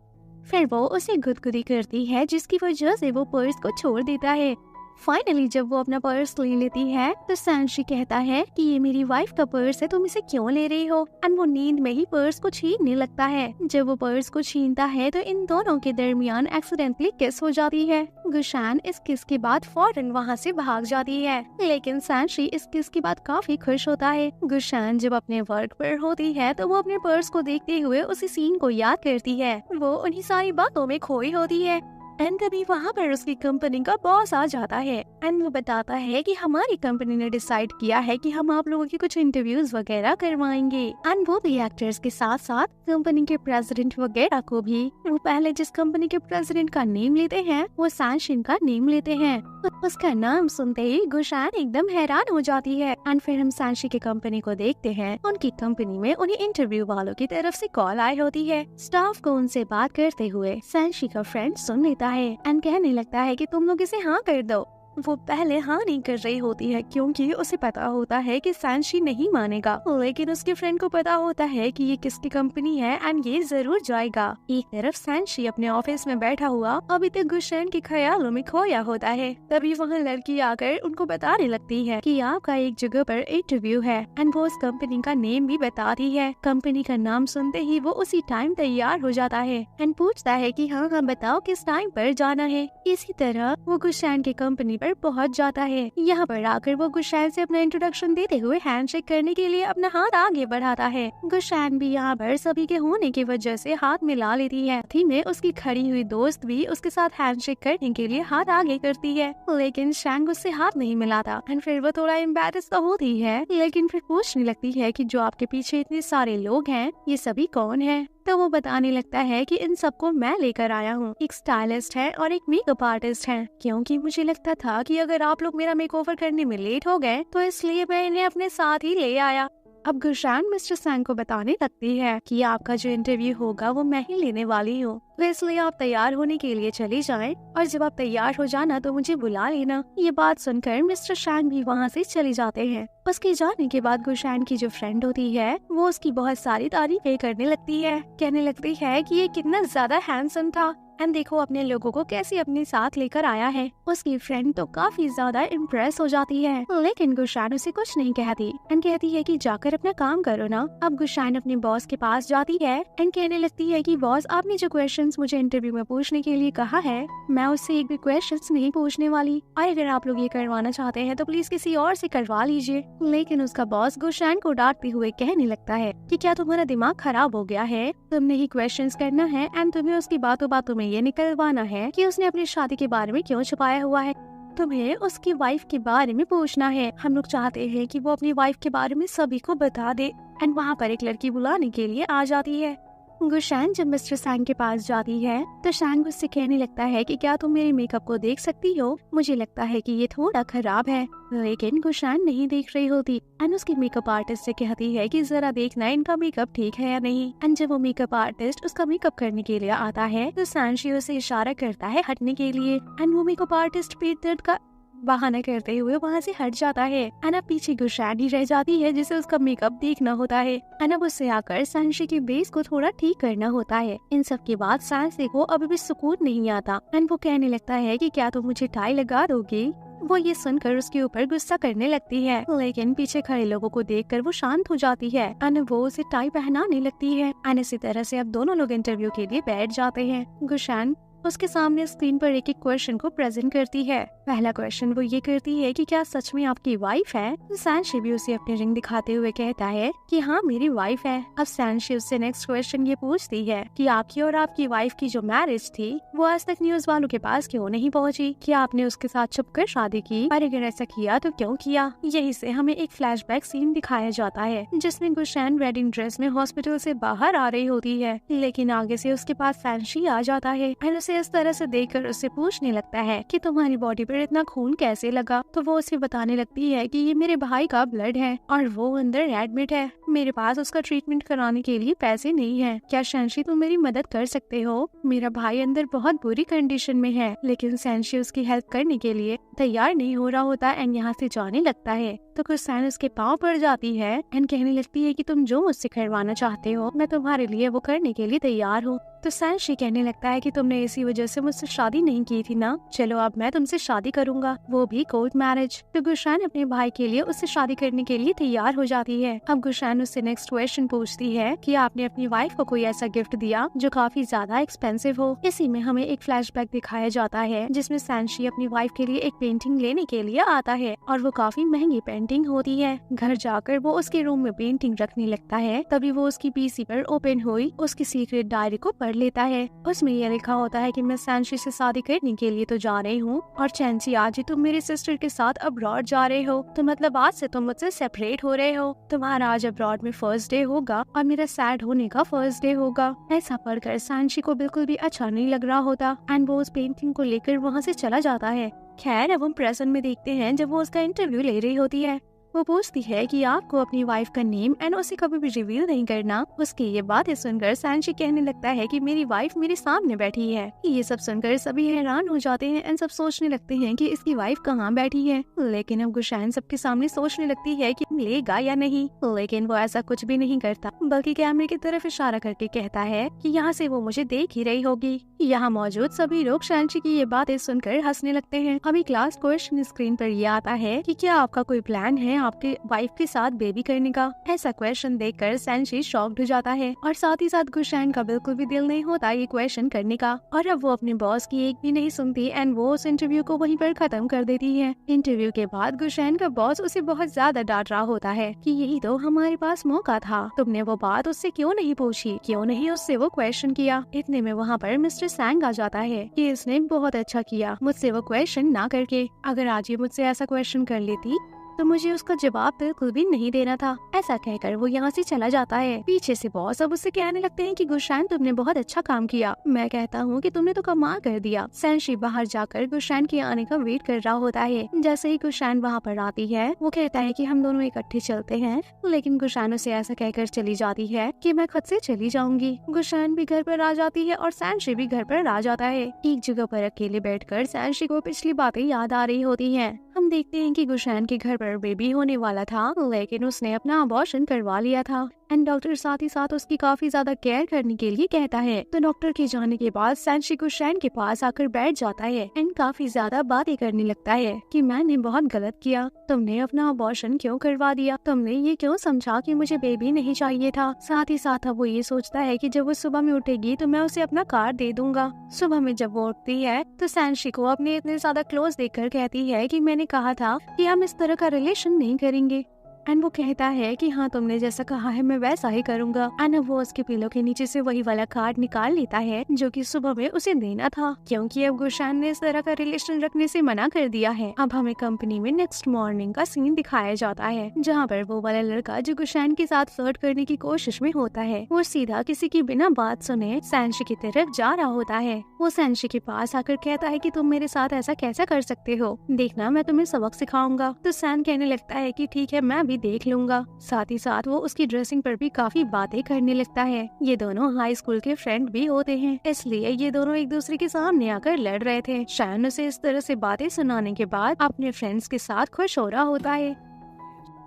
[SPEAKER 2] फिर वो उसे गुदगुदी करती है जिसकी वजह से वो पर्स को छोड़ देता है। फाइनली जब वो अपना पर्स ले लेती है तो सैनशी कहता है कि ये मेरी वाइफ का पर्स है, तुम इसे क्यों ले रही हो? एंड वो नींद में ही पर्स को छीनने लगता है। जब वो पर्स को छीनता है तो इन दोनों के दरमियान एक्सीडेंटली किस हो जाती है। गुशान इस किस के बाद फौरन वहाँ से भाग जाती है, लेकिन सैनशी इस किस के बाद काफी खुश होता है। गुशान जब अपने वर्क पर होती है तो वो अपने पर्स को देखते हुए उसी सीन को याद करती है। वो उन्हीं सारी बातों में खोई होती है एंड तभी वहाँ पर उसकी कंपनी का बॉस आ जाता है एंड वो बताता है कि हमारी कंपनी ने डिसाइड किया है कि हम आप लोगों की कुछ इंटरव्यूज वगैरह करवाएंगे एंड वो भी एक्टर्स के साथ साथ कंपनी के प्रेसिडेंट वगैरह को भी। वो पहले जिस कंपनी के प्रेसिडेंट का नेम लेते हैं वो सैनशिन का नेम लेते हैं। उसका नाम सुनते ही गुशान एकदम हैरान हो जाती है एंड फिर हम सैनशी की कंपनी को देखते हैं। उनकी कंपनी में उन्हें इंटरव्यू वालों की तरफ से कॉल आई होती है। स्टाफ को उनसे बात करते हुए सैनशी का फ्रेंड सुन लेता है एंड कहने लगता है कि तुम लोग इसे हाँ कर दो। वो पहले हाँ नहीं कर रही होती है क्योंकि उसे पता होता है कि सैनशी नहीं मानेगा, लेकिन उसके फ्रेंड को पता होता है कि ये किसकी कंपनी है एंड ये जरूर जाएगा। एक तरफ सैनशी अपने ऑफिस में बैठा हुआ अभी तक गुशान के ख्यालों में खोया होता है। तभी वहाँ लड़की आकर उनको बताने लगती है कि आपका एक जगह पर इंटरव्यू है एंड वो उस कंपनी का नेम भी बताती है। कंपनी का नाम सुनते ही वो उसी टाइम तैयार हो जाता है एंड पूछता है कि हाँ बताओ किस टाइम पर जाना है। इसी तरह वो गुशान की कंपनी पर पहुंच जाता है। यहाँ पर आकर वो गुशान से अपना इंट्रोडक्शन देते हुए हैंडशेक करने के लिए अपना हाथ आगे बढ़ाता है। गुशान भी यहाँ पर सभी के होने की वजह से हाथ मिला लेती है। थी में उसकी खड़ी हुई दोस्त भी उसके साथ हैंडशेक करने के लिए हाथ आगे करती है, लेकिन शैंग उससे हाथ नहीं मिलाता एंड फिर वो थोड़ा एम्बैरेस तो होती है, लेकिन फिर पूछने लगती है कि जो आपके पीछे इतने सारे लोग हैं ये सभी कौन है? तो वो बताने लगता है कि इन सबको मैं लेकर आया हूँ। एक स्टाइलिस्ट है और एक मेकअप आर्टिस्ट है, क्योंकि मुझे लगता था कि अगर आप लोग मेरा मेकओवर करने में लेट हो गए तो इसलिए मैं इन्हें अपने साथ ही ले आया। अब गुशान मिस्टर सैंग को बताने लगती है कि आपका जो इंटरव्यू होगा वो मैं ही लेने वाली हूँ, तो इसलिए आप तैयार होने के लिए चली जाएं और जब आप तैयार हो जाना तो मुझे बुला लेना। ये बात सुनकर मिस्टर शैंग भी वहाँ से चले जाते हैं। उसके जाने के बाद गुशान की जो फ्रेंड होती है वो उसकी बहुत सारी तारीफें करने लगती है, कहने लगती है कि ये कितना ज्यादा हैंडसम था एंड देखो अपने लोगों को कैसे अपने साथ लेकर आया है। उसकी फ्रेंड तो काफी ज्यादा इम्प्रेस हो जाती है, लेकिन गुशान उसे कुछ नहीं कहती एंड कहती है कि जाकर अपना काम करो ना। अब गुशान अपने बॉस के पास जाती है एंड कहने लगती है कि बॉस आपने जो क्वेश्चंस मुझे इंटरव्यू में पूछने के लिए कहा है मैं उससे एक भी क्वेश्चंस नहीं पूछने वाली, और अगर आप लोग ये करवाना चाहते हैं तो प्लीज किसी और से करवा लीजिए। लेकिन उसका बॉस गुशान को डांटते हुए कहने लगता है कि क्या तुम्हारा दिमाग खराब हो गया है? तुमने ही क्वेश्चंस करना है एंड तुम्हें उसकी बातों बातों में ये निकलवाना है कि उसने अपनी शादी के बारे में क्यों छुपाया हुआ है। तुम्हें उसकी वाइफ के बारे में पूछना है। हम लोग चाहते हैं कि वो अपनी वाइफ के बारे में सभी को बता दे। एंड वहाँ पर एक लड़की बुलाने के लिए आ जाती है। गुशान जब मिस्टर सैंग के पास जाती है तो सैंग उससे कहने लगता है कि क्या तुम मेरे मेकअप को देख सकती हो? मुझे लगता है कि ये थोड़ा खराब है। लेकिन गुशान नहीं देख रही होती एंड उसकी मेकअप आर्टिस्ट से कहती है कि जरा देखना इनका मेकअप ठीक है या नहीं। एंड जब वो मेकअप आर्टिस्ट उसका मेकअप करने के लिए आता है तो सैनशी उसे इशारा करता है हटने के लिए एंड वो मेकअप आर्टिस्ट पेट दर्द का बहाना करते हुए वहाँ से हट जाता है। एंड अब पीछे गुशान ही रह जाती है जिसे उसका मेकअप देखना होता है। एंड अब उससे आकर सैनशी के बेस को थोड़ा ठीक करना होता है। इन सब के बाद सैनशी को अभी भी सुकून नहीं आता एंड वो कहने लगता है कि क्या तुम मुझे टाई लगा दोगी? वो ये सुनकर उसके ऊपर गुस्सा करने लगती है, लेकिन पीछे खड़े लोगों को देखकर वो शांत हो जाती है एंड वो उसे टाई पहनाने लगती है। एंड इसी तरह से अब दोनों लोग इंटरव्यू के लिए बैठ जाते हैं। गुशान उसके सामने स्क्रीन पर एक एक क्वेश्चन को प्रेजेंट करती है। पहला क्वेश्चन वो ये करती है कि क्या सच में आपकी वाइफ है। सैनशी भी उसे अपनी रिंग दिखाते हुए कहता है कि हाँ मेरी वाइफ है। अब सैनशी उससे नेक्स्ट क्वेश्चन ये पूछती है कि आपकी और आपकी वाइफ की जो मैरिज थी वो आज तक न्यूज वालों के पास क्यों नहीं पहुंची? क्या आपने उसके साथ छुपकर शादी की? और अगर ऐसा किया तो क्यों किया? यही से हमें एक फ्लैशबैक सीन दिखाया जाता है जिसमें गुलशन वेडिंग ड्रेस में हॉस्पिटल से बाहर आ रही होती है, लेकिन आगे से उसके पास सैनशी आ जाता है और उसे इस तरह से देखकर उससे पूछने लगता है कि तुम्हारी बॉडी पर इतना खून कैसे लगा? तो वो उसे बताने लगती है कि ये मेरे भाई का ब्लड है और वो अंदर एडमिट है। मेरे पास उसका ट्रीटमेंट कराने के लिए पैसे नहीं है। क्या सैनशी तुम मेरी मदद कर सकते हो? मेरा भाई अंदर बहुत बुरी कंडीशन में है। लेकिन सैनशी उसकी हेल्प करने के लिए तैयार नहीं हो रहा होता एंड यहाँ से जाने लगता है। तो गुलशन उसके पाँव पड़ जाती है एंड कहने लगती है कि तुम जो मुझसे करवाना चाहते हो मैं तुम्हारे लिए वो करने के लिए तैयार हूँ। तो सैनशी कहने लगता है कि तुमने इसी वजह से मुझसे शादी नहीं की थी ना, चलो अब मैं तुमसे शादी करूंगा, वो भी कोर्ट मैरिज। तो गुलशन अपने भाई के लिए उससे शादी करने के लिए तैयार हो जाती है। अब गुलशन उससे नेक्स्ट क्वेश्चन पूछती है कि आपने अपनी वाइफ को कोई ऐसा गिफ्ट दिया जो काफी ज्यादा एक्सपेंसिव हो। इसी में हमें एक फ्लैशबैक दिखाया जाता है जिसमें सैनशी अपनी वाइफ के लिए एक पेंटिंग लेने के लिए आता है और वो काफी महंगी पेंटिंग होती है। घर जाकर वो उसके रूम में पेंटिंग रखने लगता है, तभी वो उसकी पीसी पर ओपन हुई उसकी सीक्रेट डायरी को पढ़ लेता है। उसमें यह लिखा होता है कि मैं सैनशी से शादी करने के लिए तो जा रही हूँ और सैनशी आज ही तुम मेरी सिस्टर के साथ अब्रॉड जा रहे हो, तो मतलब आज से तुम मुझसे सेपरेट हो रहे हो। तुम्हारा आज अब्रॉड में फर्स्ट डे होगा और मेरा सैड होने का फर्स्ट डे होगा। ऐसा पढ़कर सैनशी को बिल्कुल भी अच्छा नहीं लग रहा होता एंड वो उस पेंटिंग को लेकर वहाँ से चला जाता है। खैर अब हम प्रेजेंट में देखते हैं जब वो उसका इंटरव्यू ले रही होती है। वो पूछती है कि आपको अपनी वाइफ का नेम एंड उसे कभी भी रिवील नहीं करना। उसकी ये बातें सुनकर सैनशी कहने लगता है कि मेरी वाइफ मेरे सामने बैठी है। ये सब सुनकर सभी हैरान हो जाते हैं एंड सब सोचने लगते हैं कि इसकी वाइफ कहाँ बैठी है। लेकिन अब गुलशन सबके सामने सोचने लगती है कि लेगा या नहीं, लेकिन वो ऐसा कुछ भी नहीं करता बल्कि कैमरे की तरफ इशारा करके कहता है कि यहाँ से वो मुझे देख ही रही होगी। यहाँ मौजूद सभी लोग सैनशी की ये बातें सुनकर हंसने लगते हैं। अभी क्लास क्वेश्चन स्क्रीन पर ये आता है कि क्या आपका कोई प्लान है आपके वाइफ के साथ बेबी करने का? ऐसा क्वेश्चन देखकर सैनशी शॉक्ड हो जाता है और साथ ही साथ गुलशन का बिल्कुल भी दिल नहीं होता ये क्वेश्चन करने का। और अब वो अपने बॉस की एक भी नहीं सुनती एंड वो उस इंटरव्यू को वहीं पर खत्म कर देती है। इंटरव्यू के बाद गुलशन का बॉस उसे बहुत ज्यादा डांट रहा होता है कि यही तो हमारे पास मौका था, तुमने वो बात उससे क्यों नहीं पूछी, क्यों नहीं उससे वो क्वेश्चन किया। इतने में वहाँ पर मिस्टर सैंग आ जाता है कि इसने बहुत अच्छा किया मुझसे वो क्वेश्चन ना करके। अगर आज ये मुझसे ऐसा क्वेश्चन कर लेती तो मुझे उसका जवाब बिल्कुल भी नहीं देना था। ऐसा कहकर वो यहाँ से चला जाता है। पीछे से बॉस अब उससे कहने लगते हैं कि गुलशन तुमने बहुत अच्छा काम किया, मैं कहता हूँ कि तुमने तो कमाल कर दिया। सैनशी बाहर जाकर गुलशन के आने का वेट कर रहा होता है। जैसे ही गुलशन वहाँ पर आती है वो कहता है कि हम दोनों इकट्ठे चलते हैं, लेकिन गुलशन उसे ऐसा कहकर चली जाती है कि मैं खुद से चली जाऊंगी। गुलशन भी घर पर आ जाती है और सैनशी भी घर पर आ जाता है। एक जगह पर अकेले बैठकर सैनशी को पिछली बातें याद आ रही होती है। हम देखते हैं कि गुलशन के घर पर बेबी होने वाला था, लेकिन उसने अपना अबॉर्शन करवा लिया था एंड डॉक्टर साथ ही साथ उसकी काफी ज्यादा केयर करने के लिए कहता है। तो डॉक्टर के जाने के बाद सैनशी गुलशन के पास आकर बैठ जाता है एंड काफी ज्यादा बातें करने लगता है कि मैंने बहुत गलत किया, तुमने अपना अबॉर्शन क्यों करवा दिया, तुमने ये क्यों समझा कि मुझे बेबी नहीं चाहिए था। साथ ही साथ अब वो ये सोचता है कि जब वो सुबह में उठेगी तो मैं उसे अपना कार्ड दे दूंगा। सुबह में जब वो उठती है तो सैनशी को अपने इतने ज्यादा क्लोज देखकर कहती है कि मैंने कहा था कि हम इस तरह का रिलेशन नहीं करेंगे एंड वो कहता है कि हाँ तुमने जैसा कहा है मैं वैसा ही करूँगा। एंड वो उसके पिलो के नीचे से वही वाला कार्ड निकाल लेता है जो कि सुबह में उसे देना था, क्योंकि अब गुलशन ने इस तरह का रिलेशन रखने से मना कर दिया है। अब हमें कंपनी में नेक्स्ट मॉर्निंग का सीन दिखाया जाता है जहाँ पर वो वाला लड़का जो गुलशन के साथ फ्लर्ट करने की कोशिश में होता है वो सीधा किसी की बिना बात सुने सैनशी की तरफ जा रहा होता है। वो सैनशी के पास आकर कहता है कि तुम मेरे साथ ऐसा कैसा कर सकते हो, देखना मैं तुम्हें सबक सिखाऊंगा। तो सैन कहने लगता है कि ठीक है मैं भी देख लूंगा। साथ ही साथ वो उसकी ड्रेसिंग पर भी काफी बातें करने लगता है। ये दोनों हाई स्कूल के फ्रेंड भी होते हैं, इसलिए ये दोनों एक दूसरे के सामने आकर लड़ रहे थे। शायन उसे इस तरह से बातें सुनाने के बाद अपने फ्रेंड्स के साथ खुश हो रहा होता है।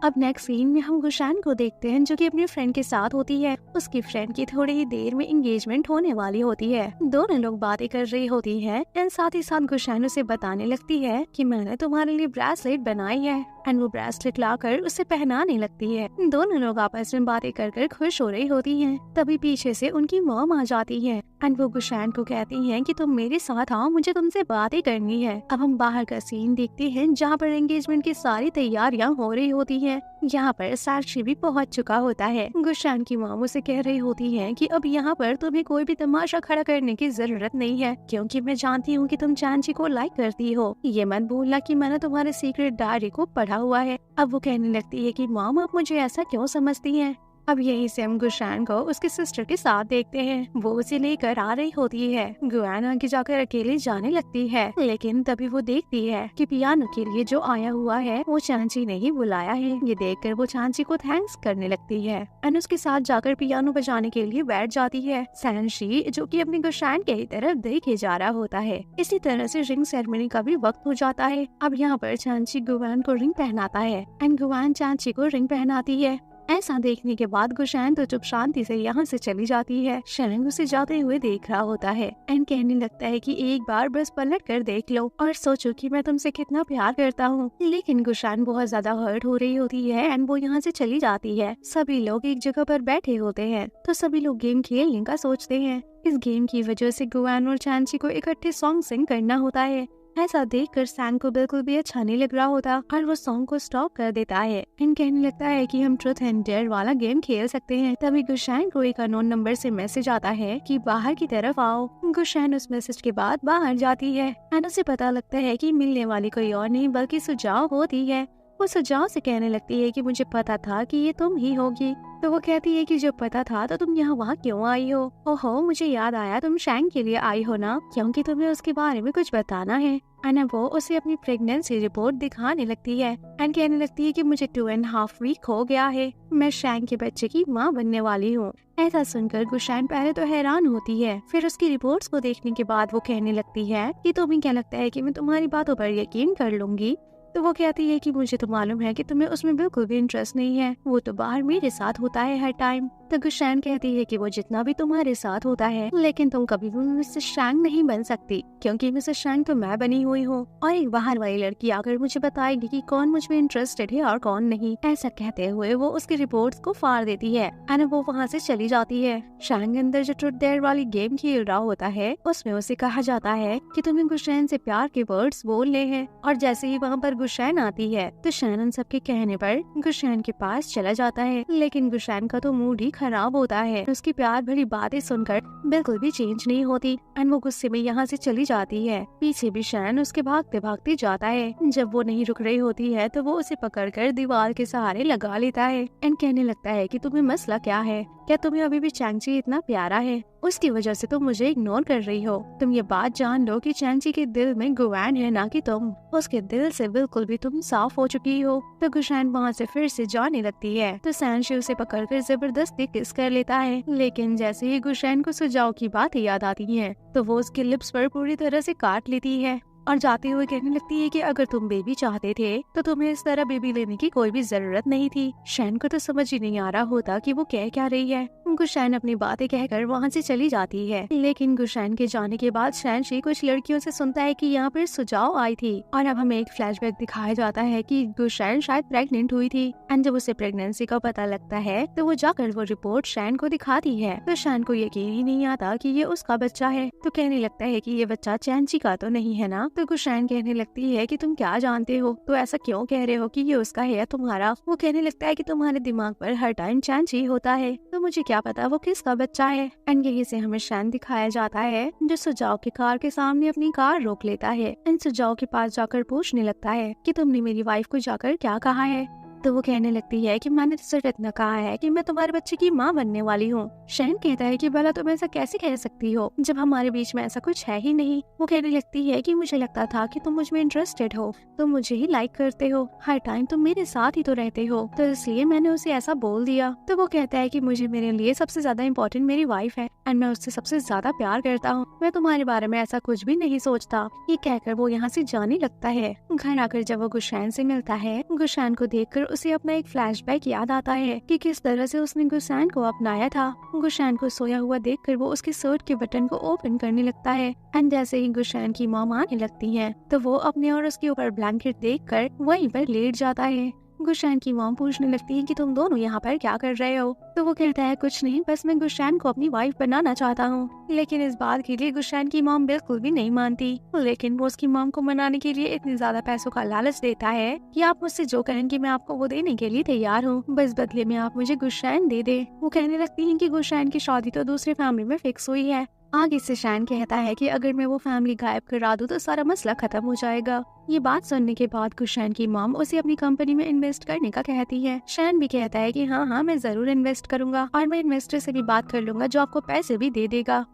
[SPEAKER 2] अब नेक्स्ट सीन में हम गुशान को देखते हैं जो कि अपनी फ्रेंड के साथ होती है। उसकी फ्रेंड की थोड़ी ही देर में एंगेजमेंट होने वाली होती है। दोनों लोग बातें कर रही होती है एंड साथ ही साथ गुशान उसे बताने लगती है कि मैंने तुम्हारे लिए ब्रेसलेट बनाई है एंड वो ब्रेसलेट लाकर उसे पहनाने लगती है। दोनों लोग आपस में बातें कर खुश हो रही होती हैं। तभी पीछे से उनकी मॉम आ जाती है एंड वो गुशान को कहती हैं कि तुम मेरे साथ आओ, मुझे तुमसे बातें करनी है। अब हम बाहर का सीन देखते हैं जहाँ पर एंगेजमेंट की सारी तैयारियां हो रही होती हैं। यहाँ पर साक्षी भी पहुँच चुका होता है। गुशान की मॉम उसे कह रही होती है कि अब यहाँ पर तुम्हें कोई भी तमाशा खड़ा करने की जरूरत नहीं है, क्योंकि मैं जानती हूँ कि तुम चांची को लाइक करती हो। ये मत भूलना कि मैंने तुम्हारे सीक्रेट डायरी को पढ़ा हुआ है। अब वो कहने लगती है कि मॉम आप मुझे ऐसा क्यों समझती हैं। अब यही से हम गुशान को उसके सिस्टर के साथ देखते हैं। वो उसे लेकर आ रही होती है। गुआन आगे जाकर अकेले जाने लगती है, लेकिन तभी वो देखती है कि पियानो के लिए जो आया हुआ है वो चांची ने ही बुलाया है। ये देखकर वो चांची को थैंक्स करने लगती है एंड उसके साथ जाकर पियानो बजाने के लिए बैठ जाती है। सैनशी जो कि अपनी गुशान के ही तरफ देखे जा रहा होता है। इसी तरह से रिंग सेरेमनी का भी वक्त हो जाता है। अब यहाँ पर चांची गुआन को रिंग पहनाता है एंड गुआन चांची को रिंग पहनाती है। ऐसा देखने के बाद गुशान तो चुप शांति से यहाँ से चली जाती है। शरंग उसे जाते हुए देख रहा होता है एंड कहने लगता है कि एक बार बस पलट कर देख लो और सोचो कि मैं तुमसे कितना प्यार करता हूँ। लेकिन गुशान बहुत ज्यादा हर्ट हो रही होती है एंड वो यहाँ से चली जाती है। सभी लोग एक जगह पर बैठे होते हैं तो सभी लोग गेम खेलने का सोचते हैं। इस गेम की वजह से गुआन और चांची को इकट्ठे सॉन्ग सिंग करना होता है। ऐसा देखकर सैन को बिल्कुल भी अच्छा नहीं लग रहा होता और वो सॉन्ग को स्टॉप कर देता है एंड कहने लगता है कि हम ट्रुथ एंड डेयर वाला गेम खेल सकते हैं। तभी गुशान को एक अननोन नंबर से मैसेज आता है कि बाहर की तरफ आओ। गुशान उस मैसेज के बाद बाहर जाती है एंड उसे पता लगता है कि मिलने वाली कोई और नहीं बल्कि सुजाओ होती है। वो सुजाओ से कहने लगती है कि मुझे पता था कि ये तुम ही होगी। तो वो कहती है कि जब पता था तो तुम यहाँ वहाँ क्यों आई हो। ओहो मुझे याद आया, तुम शैंग के लिए आई हो ना, क्योंकि तुम्हें उसके बारे में कुछ बताना है। एंड वो उसे अपनी प्रेगनेंसी रिपोर्ट दिखाने लगती है एंड कहने लगती है कि मुझे 2.5 वीक हो गया है, मैं शैंग के बच्चे की माँ बनने वाली हूँ। ऐसा सुनकर गुशान पहले तो हैरान होती है, फिर उसकी रिपोर्ट्स को देखने के बाद वो कहने लगती है कि तुम्हें क्या लगता है कि मैं तुम्हारी बातों पर यकीन कर लूंगी। तो वो कहती है कि मुझे तो मालूम है कि तुम्हें उसमें बिल्कुल भी इंटरेस्ट नहीं है, वो तो बाहर मेरे साथ होता है हर टाइम। तो गुशान कहती है कि वो जितना भी तुम्हारे साथ होता है लेकिन तुम कभी भी मिसेस शैंग नहीं बन सकती, क्योंकि मिसेस शैंग तो मैं बनी हुई हूँ और एक बाहर वाली लड़की आकर मुझे बताएगी कि कौन मुझ में इंटरेस्टेड है और कौन नहीं। ऐसा कहते हुए वो उसकी रिपोर्ट्स को फाड़ देती है एंड वो वहाँ से चली जाती है। शैंग अंदर जो ट्रुथ डेयर वाली गेम खेल रहा होता है उसमें उसे कहा जाता है कि तुम्हें गुशान से प्यार के वर्ड्स बोलने हैं, और जैसे ही वहाँ पर गुशान आती है तो शैनन सबके कहने पर गुशान के पास चला जाता है। लेकिन गुशान का तो मूड ही खराब होता है। उसकी प्यार भरी बातें सुनकर बिल्कुल भी चेंज नहीं होती एंड वो गुस्से में यहाँ से चली जाती है। पीछे भी शैन उसके भागते भागते जाता है। जब वो नहीं रुक रही होती है तो वो उसे पकड़कर दीवार के सहारे लगा लेता है एंड कहने लगता है कि तुम्हें मसला क्या है, क्या तुम्हें अभी भी चांची इतना प्यारा है, उसकी वजह से तुम मुझे इग्नोर कर रही हो। तुम ये बात जान लो कि चांची के दिल में गुआन है ना कि तुम, उसके दिल से बिल्कुल भी तुम साफ हो चुकी हो। तो गुशान वहाँ से फिर से जाने लगती है तो सैनशी उसे पकड़कर जबरदस्ती किस कर लेता है। लेकिन जैसे ही गुशान को सुजाओ की बात याद आती है तो वो उसके लिप्स पर पूरी तरह से काट लेती है और जाते हुए कहने लगती है कि अगर तुम बेबी चाहते थे तो तुम्हें इस तरह बेबी लेने की कोई भी जरूरत नहीं थी। शैन को तो समझ ही नहीं आ रहा होता कि वो कह क्या रही है। गुशान अपनी बातें कहकर वहाँ से चली जाती है। लेकिन गुशान के जाने के बाद शैनशी कुछ लड़कियों से सुनता है कि यहाँ पर सुजाओ आई थी और अब हमें एक फ्लैशबैक दिखाया जाता है कि गुशान शायद प्रेग्नेंट हुई थी एंड जब उसे प्रेगनेंसी का पता लगता है तो वो जाकर वो रिपोर्ट शैन को दिखाती है। तो शैन को यकीन ही नहीं आता कि ये उसका बच्चा है, तो कहने लगता है कि ये बच्चा चांची का तो नहीं है ना। तो गुशान कहने लगती है कि तुम क्या जानते हो, तो ऐसा क्यों कह रहे हो कि ये उसका है या तुम्हारा। वो कहने लगता है कि तुम्हारे दिमाग पर हर टाइम चांची होता है, तो मुझे क्या पता वो किसका बच्चा है। एंड यही से हमें शैन दिखाया जाता है जो सुजाओ की कार के सामने अपनी कार रोक लेता है एंड सुजाओ के पास जाकर पूछने लगता है कि तुमने मेरी वाइफ को जाकर क्या कहा है। तो वो कहने लगती है कि मैंने सिर्फ इतना कहा है कि मैं तुम्हारे बच्चे की माँ बनने वाली हूँ। शैन कहता है कि भला तुम ऐसा कैसे कह सकती हो जब हमारे बीच में ऐसा कुछ है ही नहीं। वो कहने लगती है कि मुझे लगता था कि तुम मुझ में इंटरेस्टेड हो, तुम मुझे ही लाइक करते हो, हर टाइम तुम मेरे साथ ही तो रहते हो, तो इसलिए मैंने उसे ऐसा बोल दिया। तो वो कहता है कि मुझे मेरे लिए सबसे ज्यादा इम्पोर्टेंट मेरी वाइफ है एंड मैं उससे सबसे ज्यादा प्यार करता हूँ, मैं तुम्हारे बारे में ऐसा कुछ भी नहीं सोचता। ये कहकर वो यहाँ से जाने लगता है। घर आकर जब वो गुशान से मिलता है, गुशान को देखकर उसे अपना एक फ्लैशबैक याद आता है कि किस तरह से उसने गुशान को अपनाया था। गुशान को सोया हुआ देखकर वो उसके शर्ट के बटन को ओपन करने लगता है एंड जैसे ही गुशान की मॉम आने लगती है तो वो अपने और उसके ऊपर ब्लैंकेट देखकर वहीं पर लेट जाता है। गुशान की मॉम पूछने लगती है कि तुम दोनों यहाँ पर क्या कर रहे हो, तो वो कहता है कुछ नहीं, बस मैं गुशान को अपनी वाइफ बनाना चाहता हूँ। लेकिन इस बात के लिए गुशान की मॉम बिल्कुल भी नहीं मानती, लेकिन वो उसकी मॉम को मनाने के लिए इतने ज्यादा पैसों का लालच देता है कि आप मुझसे जो कहेंगे मैं आपको वो देने के लिए तैयार हूँ, बस बदले में आप मुझे गुशान दे दे। वो कहने लगती है कि गुशान की शादी तो दूसरी फैमिली में फिक्स हुई है। आगे से शैन कहता है कि अगर मैं वो फैमिली गायब करा दूं तो सारा मसला खत्म हो जाएगा। ये बात सुनने के बाद गुशान की मॉम उसे अपनी कंपनी में इन्वेस्ट करने का कहती है। शैन भी कहता है कि हाँ मैं जरूर इन्वेस्ट करूंगा और मैं इन्वेस्टर से भी बात कर लूंगा जो आपको पैसे भी दे देगा।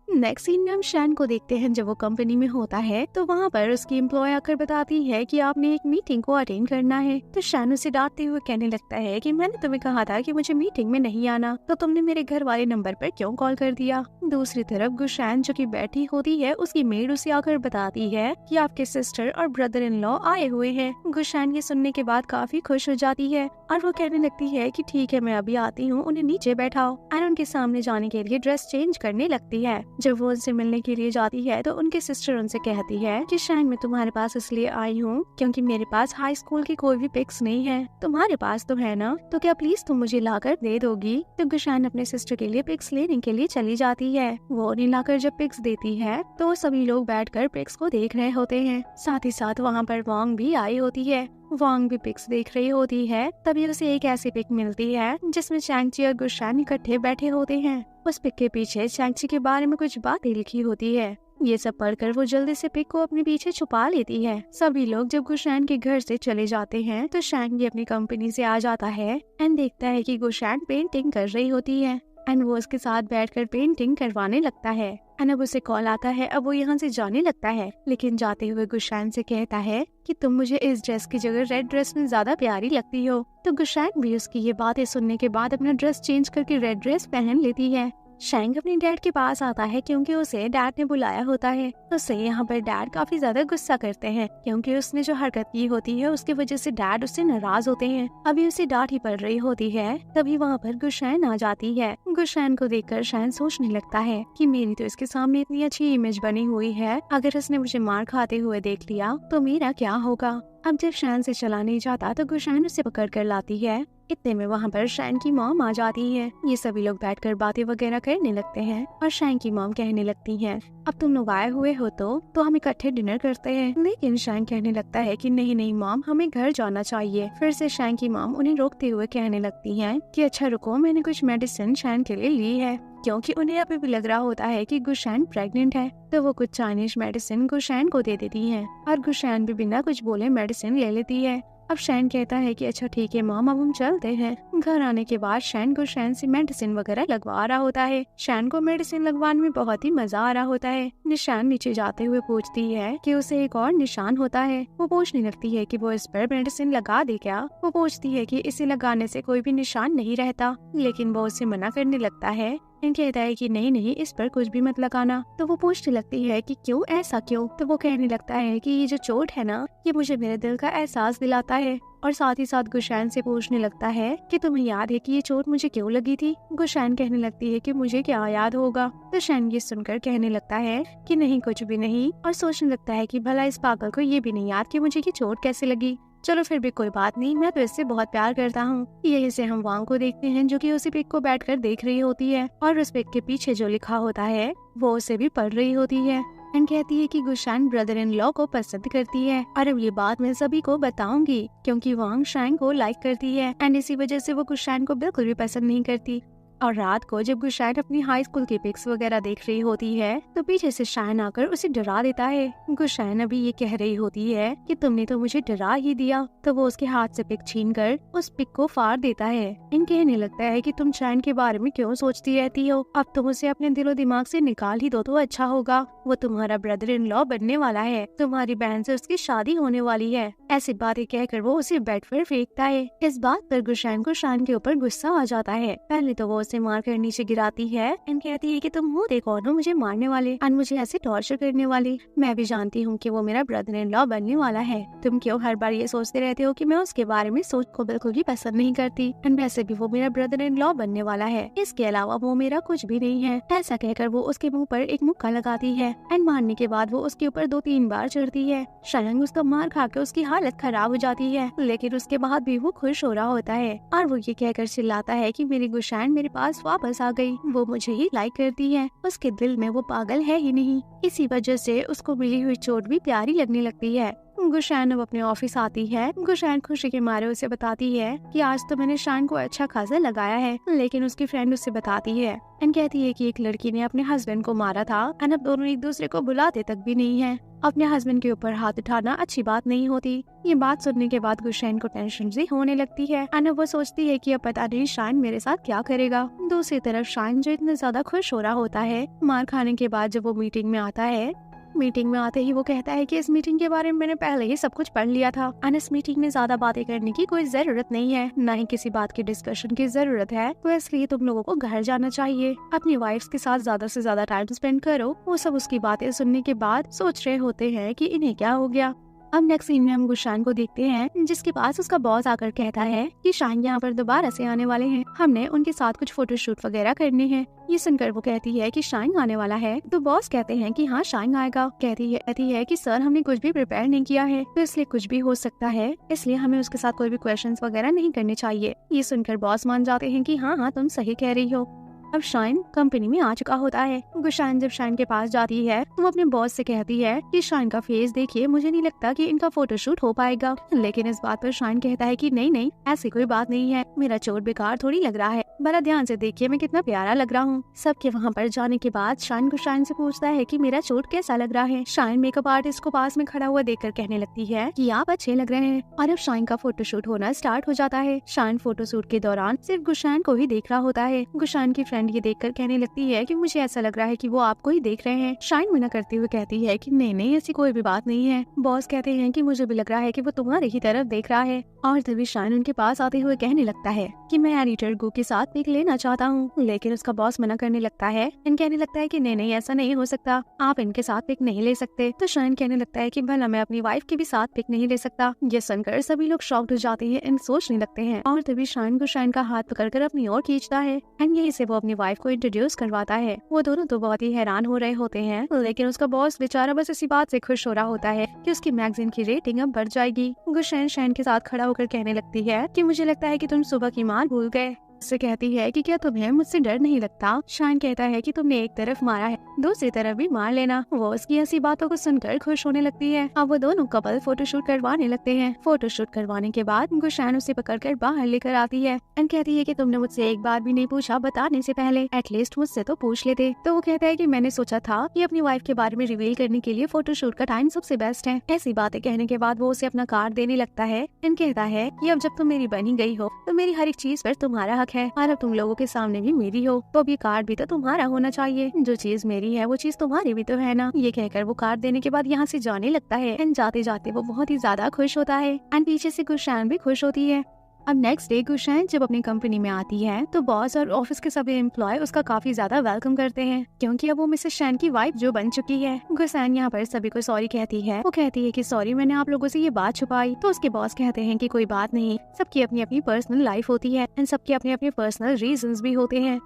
[SPEAKER 2] नेक्स्ट सीन में हम शैन को देखते हैं जब वो कंपनी में होता है तो वहाँ पर उसकी एम्प्लॉय आकर बताती है कि आपने एक मीटिंग को अटेंड करना है। तो शैन उसे डांटते हुए कहने लगता है कि मैंने तुम्हें कहा था कि मुझे मीटिंग में नहीं आना, तो तुमने मेरे घर वाले नंबर पर क्यों कॉल कर दिया। दूसरी तरफ गुशान जो कि बैठी होती है उसकी मेड उसे आकर बताती है कि आपके सिस्टर और ब्रदर इन लॉ आए हुए हैं। गुशान ये सुनने के बाद काफी खुश हो जाती है और वो कहने लगती है कि ठीक है मैं अभी आती हूँ, उन्हें नीचे बैठाओ, और उनके सामने जाने के लिए ड्रेस चेंज करने लगती है। जब वो उनसे मिलने के लिए जाती है तो उनके सिस्टर उनसे कहती है कि शैन मैं तुम्हारे पास इसलिए आई हूँ क्योंकि मेरे पास हाई स्कूल की कोई भी पिक्स नहीं है, तुम्हारे पास तो है ना, तो क्या प्लीज तुम मुझे लाकर दे दोगी। तो गुशान अपने सिस्टर के लिए पिक्स लेने के लिए चली जाती है। वो उन्हें लाकर जब पिक्स देती है तो सभी लोग बैठकर पिक्स को देख रहे होते हैं। साथ ही साथ वहाँ पर वांग भी आई होती है। वांग भी पिक्स देख रही होती है। तभी उसे एक ऐसी पिक मिलती है जिसमें चैंगची और गुशान इकट्ठे बैठे होते हैं। उस पिक के पीछे चैंगची के बारे में कुछ बातें लिखी होती है। ये सब पढ़कर वो जल्दी से पिक को अपने पीछे छुपा लेती है। सभी लोग जब गुशान के घर से चले जाते हैं तो शैन भी अपनी कंपनी से आ जाता है एंड देखता है कि गुशान पेंटिंग कर रही होती है एंड वो उसके साथ बैठकर पेंटिंग करवाने लगता है। एंड अब उसे कॉल आता है, अब वो यहाँ से जाने लगता है, लेकिन जाते हुए गुशान से कहता है कि तुम मुझे इस ड्रेस की जगह रेड ड्रेस में ज्यादा प्यारी लगती हो। तो गुशान भी उसकी ये बातें सुनने के बाद अपना ड्रेस चेंज करके रेड ड्रेस पहन लेती है। शैंग अपने डैड के पास आता है क्योंकि उसे डैड ने बुलाया होता है। उससे यहाँ पर डैड काफी ज्यादा गुस्सा करते हैं क्योंकि उसने जो हरकत की होती है उसकी वजह से डैड उससे नाराज होते हैं। अभी उसे डांट ही पड़ रही होती है, तभी वहाँ पर गुशान आ जाती है। गुशान को देखकर शैन सोचने लगता है कि मेरी तो इसके सामने इतनी अच्छी इमेज बनी हुई है, अगर उसने मुझे मार खाते हुए देख लिया तो मेरा क्या होगा। अब जब शैन से चला नहीं जाता तो गुशान उसे पकड़ कर लाती है। इतने में वहाँ पर शैन की मॉम आ जाती है। ये सभी लोग बैठकर बातें वगैरह करने लगते हैं और शैन की मॉम कहने लगती है अब तुम लोग आए हुए हो तो हम इकट्ठे डिनर करते हैं। लेकिन शैन कहने लगता है कि नहीं नहीं मॉम, हमें घर जाना चाहिए। फिर से शैन की मॉम उन्हें रोकते हुए कहने लगती है कि अच्छा रुको, मैंने कुछ मेडिसिन शैन के लिए ली है, क्योंकि उन्हें अभी भी लग रहा होता है कि गुशान प्रेग्नेंट है। तो वो कुछ चाइनीज मेडिसिन गुशान को दे देती है और गुशान भी बिना कुछ बोले मेडिसिन ले लेती है। अब शैन कहता है कि अच्छा ठीक है मॉम, अब हम चलते हैं। घर आने के बाद शैन को शैन से मेडिसिन वगैरह लगवा रहा होता है। शैन को मेडिसिन लगवाने में बहुत ही मजा आ रहा होता है। निशान नीचे जाते हुए पूछती है कि उसे एक और निशान होता है। वो पूछने लगती है कि वो इस पर मेडिसिन लगा दे क्या। वो पूछती है कि इसे लगाने से कोई भी निशान नहीं रहता, लेकिन वो उसे मना करने लगता है। कहता है कि नहीं नहीं, इस पर कुछ भी मत लगाना। तो वो पूछने लगती है कि क्यों, ऐसा क्यों। तो वो कहने लगता है कि ये जो चोट है ना, ये मुझे मेरे दिल का एहसास दिलाता है। और साथ ही साथ गुशान से पूछने लगता है कि तुम्हें याद है कि ये चोट मुझे क्यों लगी थी। गुशान कहने लगती है कि मुझे क्या याद होगा। तो शैन ये सुनकर कहने लगता है कि नहीं कुछ भी नहीं, और सोचने लगता है कि भला इस पागल को ये भी नहीं याद कि मुझे ये चोट कैसे लगी। चलो फिर भी कोई बात नहीं, मैं तो इससे बहुत प्यार करता हूँ। यही से हम वांग को देखते हैं जो कि उसी पिक को बैठकर देख रही होती है और उस पिक के पीछे जो लिखा होता है वो उसे भी पढ़ रही होती है। एंड कहती है कि गुशान ब्रदर इन लॉ को पसंद करती है और अब ये बात मैं सभी को बताऊंगी, क्योंकि वांग शैन को लाइक करती है एंड इसी वजह से वो गुशान को बिल्कुल भी पसंद नहीं करती। और रात को जब गुशान अपनी हाई स्कूल की पिक्स वगैरह देख रही होती है तो पीछे से शैन आकर उसे डरा देता है। गुशान अभी ये कह रही होती है कि तुमने तो मुझे डरा ही दिया। तो वो उसके हाथ से पिक छीनकर उस पिक को फाड़ देता है। इन कहने लगता है कि तुम शैन के बारे में क्यों सोचती रहती हो, अब तुम उसे अपने दिलो दिमाग से निकाल ही दो तो अच्छा होगा। वो तुम्हारा ब्रदर इन लॉ बनने वाला है, तुम्हारी बहन से उसकी शादी होने वाली है। ऐसी बातें कहकर वो उसे बेड पर फेंकता है। इस बात पर गुशान को शैन के ऊपर गुस्सा आ जाता है। पहले तो वो उसे मार कर नीचे गिराती है एंड कहती है कि तुम हो देखो कौन हो मुझे मारने वाले एंड मुझे ऐसे टॉर्चर करने वाली। मैं भी जानती हूँ कि वो मेरा ब्रदर इन लॉ बनने वाला है। तुम क्यों हर बार ये सोचते रहते हो कि मैं उसके बारे में सोच को बिल्कुल भी पसंद नहीं करती एंड वैसे भी वो मेरा ब्रदर इन लॉ बनने वाला है। इसके अलावा वो मेरा कुछ भी नहीं है। ऐसा कहकर वो उसके मुंह पर एक मुक्का लगाती है एंड मारने के बाद वो उसके ऊपर 2-3 बार चढ़ती है। शायंग उसका मार खाकर उसकी हालत खराब हो जाती है, लेकिन उसके बाद भी वो खुश हो रहा होता है और वो ये कहकर चिल्लाता है कि मेरी गुशान मेरे पास वापस आ गई, वो मुझे ही लाइक करती है। उसके दिल में वो पागल है ही नहीं। इसी वजह से उसको मिली हुई चोट भी प्यारी लगने लगती है। गुशान अब अपने ऑफिस आती है। गुशान खुशी के मारे उसे बताती है कि आज तो मैंने शान को अच्छा खासा लगाया है, लेकिन उसकी फ्रेंड उससे बताती है एंड कहती है कि एक लड़की ने अपने हस्बैंड को मारा था एंड अब दोनों एक दूसरे को बुलाते तक भी नहीं है। अपने हस्बैंड के ऊपर हाथ उठाना अच्छी बात नहीं होती। ये बात सुनने के बाद गुशान को टेंशन सी होने लगती है एंड अब वो सोचती है कि अब पता नहीं शान मेरे साथ क्या करेगा। दूसरी तरफ शान जो इतना ज्यादा खुश हो रहा होता है मार खाने के बाद जब वो मीटिंग में आता है, मीटिंग में आते ही वो कहता है कि इस मीटिंग के बारे में मैंने पहले ही सब कुछ पढ़ लिया था और इस मीटिंग में ज्यादा बातें करने की कोई जरूरत नहीं है, न ही किसी बात की डिस्कशन की जरूरत है, तो इसलिए तुम लोगों को घर जाना चाहिए। अपनी वाइफ्स के साथ ज्यादा से ज्यादा टाइम स्पेंड करो। वो सब उसकी बातें सुनने के बाद सोच रहे होते हैं कि इन्हें क्या हो गया। अब नेक्स्ट सीन में हम गुशान को देखते हैं जिसके पास उसका बॉस आकर कहता है कि शान यहाँ पर दोबारा से आने वाले हैं, हमने उनके साथ कुछ फोटोशूट वगैरह करने हैं। ये सुनकर वो कहती है कि शान आने वाला है, तो बॉस कहते हैं कि हाँ शान आएगा। कहती है कि सर हमने कुछ भी प्रिपेयर नहीं किया है, तो इसलिए कुछ भी हो सकता है, इसलिए हमें उसके साथ कोई भी क्वेश्चंस वगैरह नहीं करने चाहिए। ये सुनकर बॉस मान जाते हैं कि हाँ तुम सही कह रही हो। अब शाइन कंपनी में आ चुका होता है। गुशान जब शाइन के पास जाती है तो वो अपने बॉस से कहती है कि शाइन का फेस देखिए, मुझे नहीं लगता कि इनका फोटोशूट हो पाएगा। लेकिन इस बात पर शाइन कहता है कि नहीं ऐसी कोई बात नहीं है, मेरा चोट बेकार थोड़ी लग रहा है, बड़ा ध्यान से देखिए मैं कितना प्यारा लग रहा हूँ। सबके वहाँ पर जाने के बाद शाइन गुशान से पूछता है कि मेरा चोट कैसा लग रहा है। शाइन मेकअप आर्टिस्ट को पास में खड़ा हुआ देखकर कहने लगती है कि आप अच्छे लग रहे हैं। और अब शाइन का फोटोशूट होना स्टार्ट हो जाता है। शाइन फोटोशूट के दौरान सिर्फ गुशान को ही देख रहा होता है। गुशान की फ्रेंड ये देखकर कहने लगती है कि मुझे ऐसा लग रहा है कि वो आपको ही देख रहे हैं। शाइन मना करते हुए कहती है कि नहीं ऐसी कोई भी बात नहीं है। बॉस कहते हैं कि मुझे भी लग रहा है कि वो तुम्हारे ही तरफ देख रहा है। और तभी शाइन उनके पास आते हुए कहने लगता है कि मैं एडिटर गो के साथ पिक लेना चाहता हूँ, लेकिन उसका बॉस मना करने लगता है। कहने लगता है कि नहीं ऐसा नहीं हो सकता, आप इनके साथ पिक नहीं ले सकते। तो शाइन कहने लगता है कि भला मैं अपनी वाइफ के भी साथ पिक नहीं ले सकता। ये सुनकर सभी लोग शॉक्ड हो जाते हैं एंड सोचने लगते हैं। और तभी शाइन को शाइन का हाथ पकड़कर अपनी ओर खींचता है एंड यहीं से वो अपनी वाइफ को इंट्रोड्यूस करवाता है। वो दोनों तो बहुत ही हैरान हो रहे होते हैं, लेकिन उसका बॉस बेचारा बस इसी बात से खुश हो रहा होता है कि उसकी मैगजीन की रेटिंग अब बढ़ जाएगी। गुशान शाइन के साथ खड़ा होकर कहने लगती है कि मुझे लगता है कि तुम सुबह की मार भूल गए। उससे कहती है कि क्या तुम्हें मुझसे डर नहीं लगता। शाइन कहता है कि तुमने एक तरफ मारा है, दूसरी तरफ भी मार लेना। वो उसकी ऐसी बातों को सुनकर खुश होने लगती है। अब वो दोनों कपल फोटोशूट करवाने लगते हैं। फोटोशूट करवाने के बाद गुशान उसे पकड़कर बाहर लेकर आती है एंड कहती है कि तुमने मुझसे एक बार भी नहीं पूछा बताने से पहले, एटलीस्ट मुझसे तो पूछ लेते। तो वो कहता है कि मैंने सोचा था कि अपनी वाइफ के बारे में रिवील करने के लिए फोटोशूट का टाइम सबसे बेस्ट है। ऐसी बातें कहने के बाद वो उसे अपना कार्ड देने लगता है एंड कहता है कि अब जब तुम मेरी बनी गई हो तो मेरी हर एक चीज पर तुम्हारा हक है और अब तुम लोगों के सामने भी मेरी हो, तो अब ये कार्ड भी तो तुम्हारा होना चाहिए। जो चीज मेरी है वो चीज तुम्हारी भी तो है ना। ये कहकर वो कार्ड देने के बाद यहाँ से जाने लगता है एंड जाते जाते वो बहुत ही ज्यादा खुश होता है एंड पीछे से गुशान भी खुश होती है। अब नेक्स्ट डे गुशान जब अपनी कंपनी में आती है तो बॉस और ऑफिस के सभी एम्प्लॉय उसका काफी ज्यादा वेलकम करते हैं, क्योंकि अब वो मिसेस शैन की वाइफ जो बन चुकी है। गुशान यहाँ पर सभी को सॉरी कहती है। वो कहती है कि सॉरी मैंने आप लोगों से ये बात छुपाई। तो उसके बॉस कहते हैं कि कोई बात नहीं, सबकी अपनी अपनी पर्सनल लाइफ होती है एंड सबके अपने अपने पर्सनल रीजंस भी होते हैं।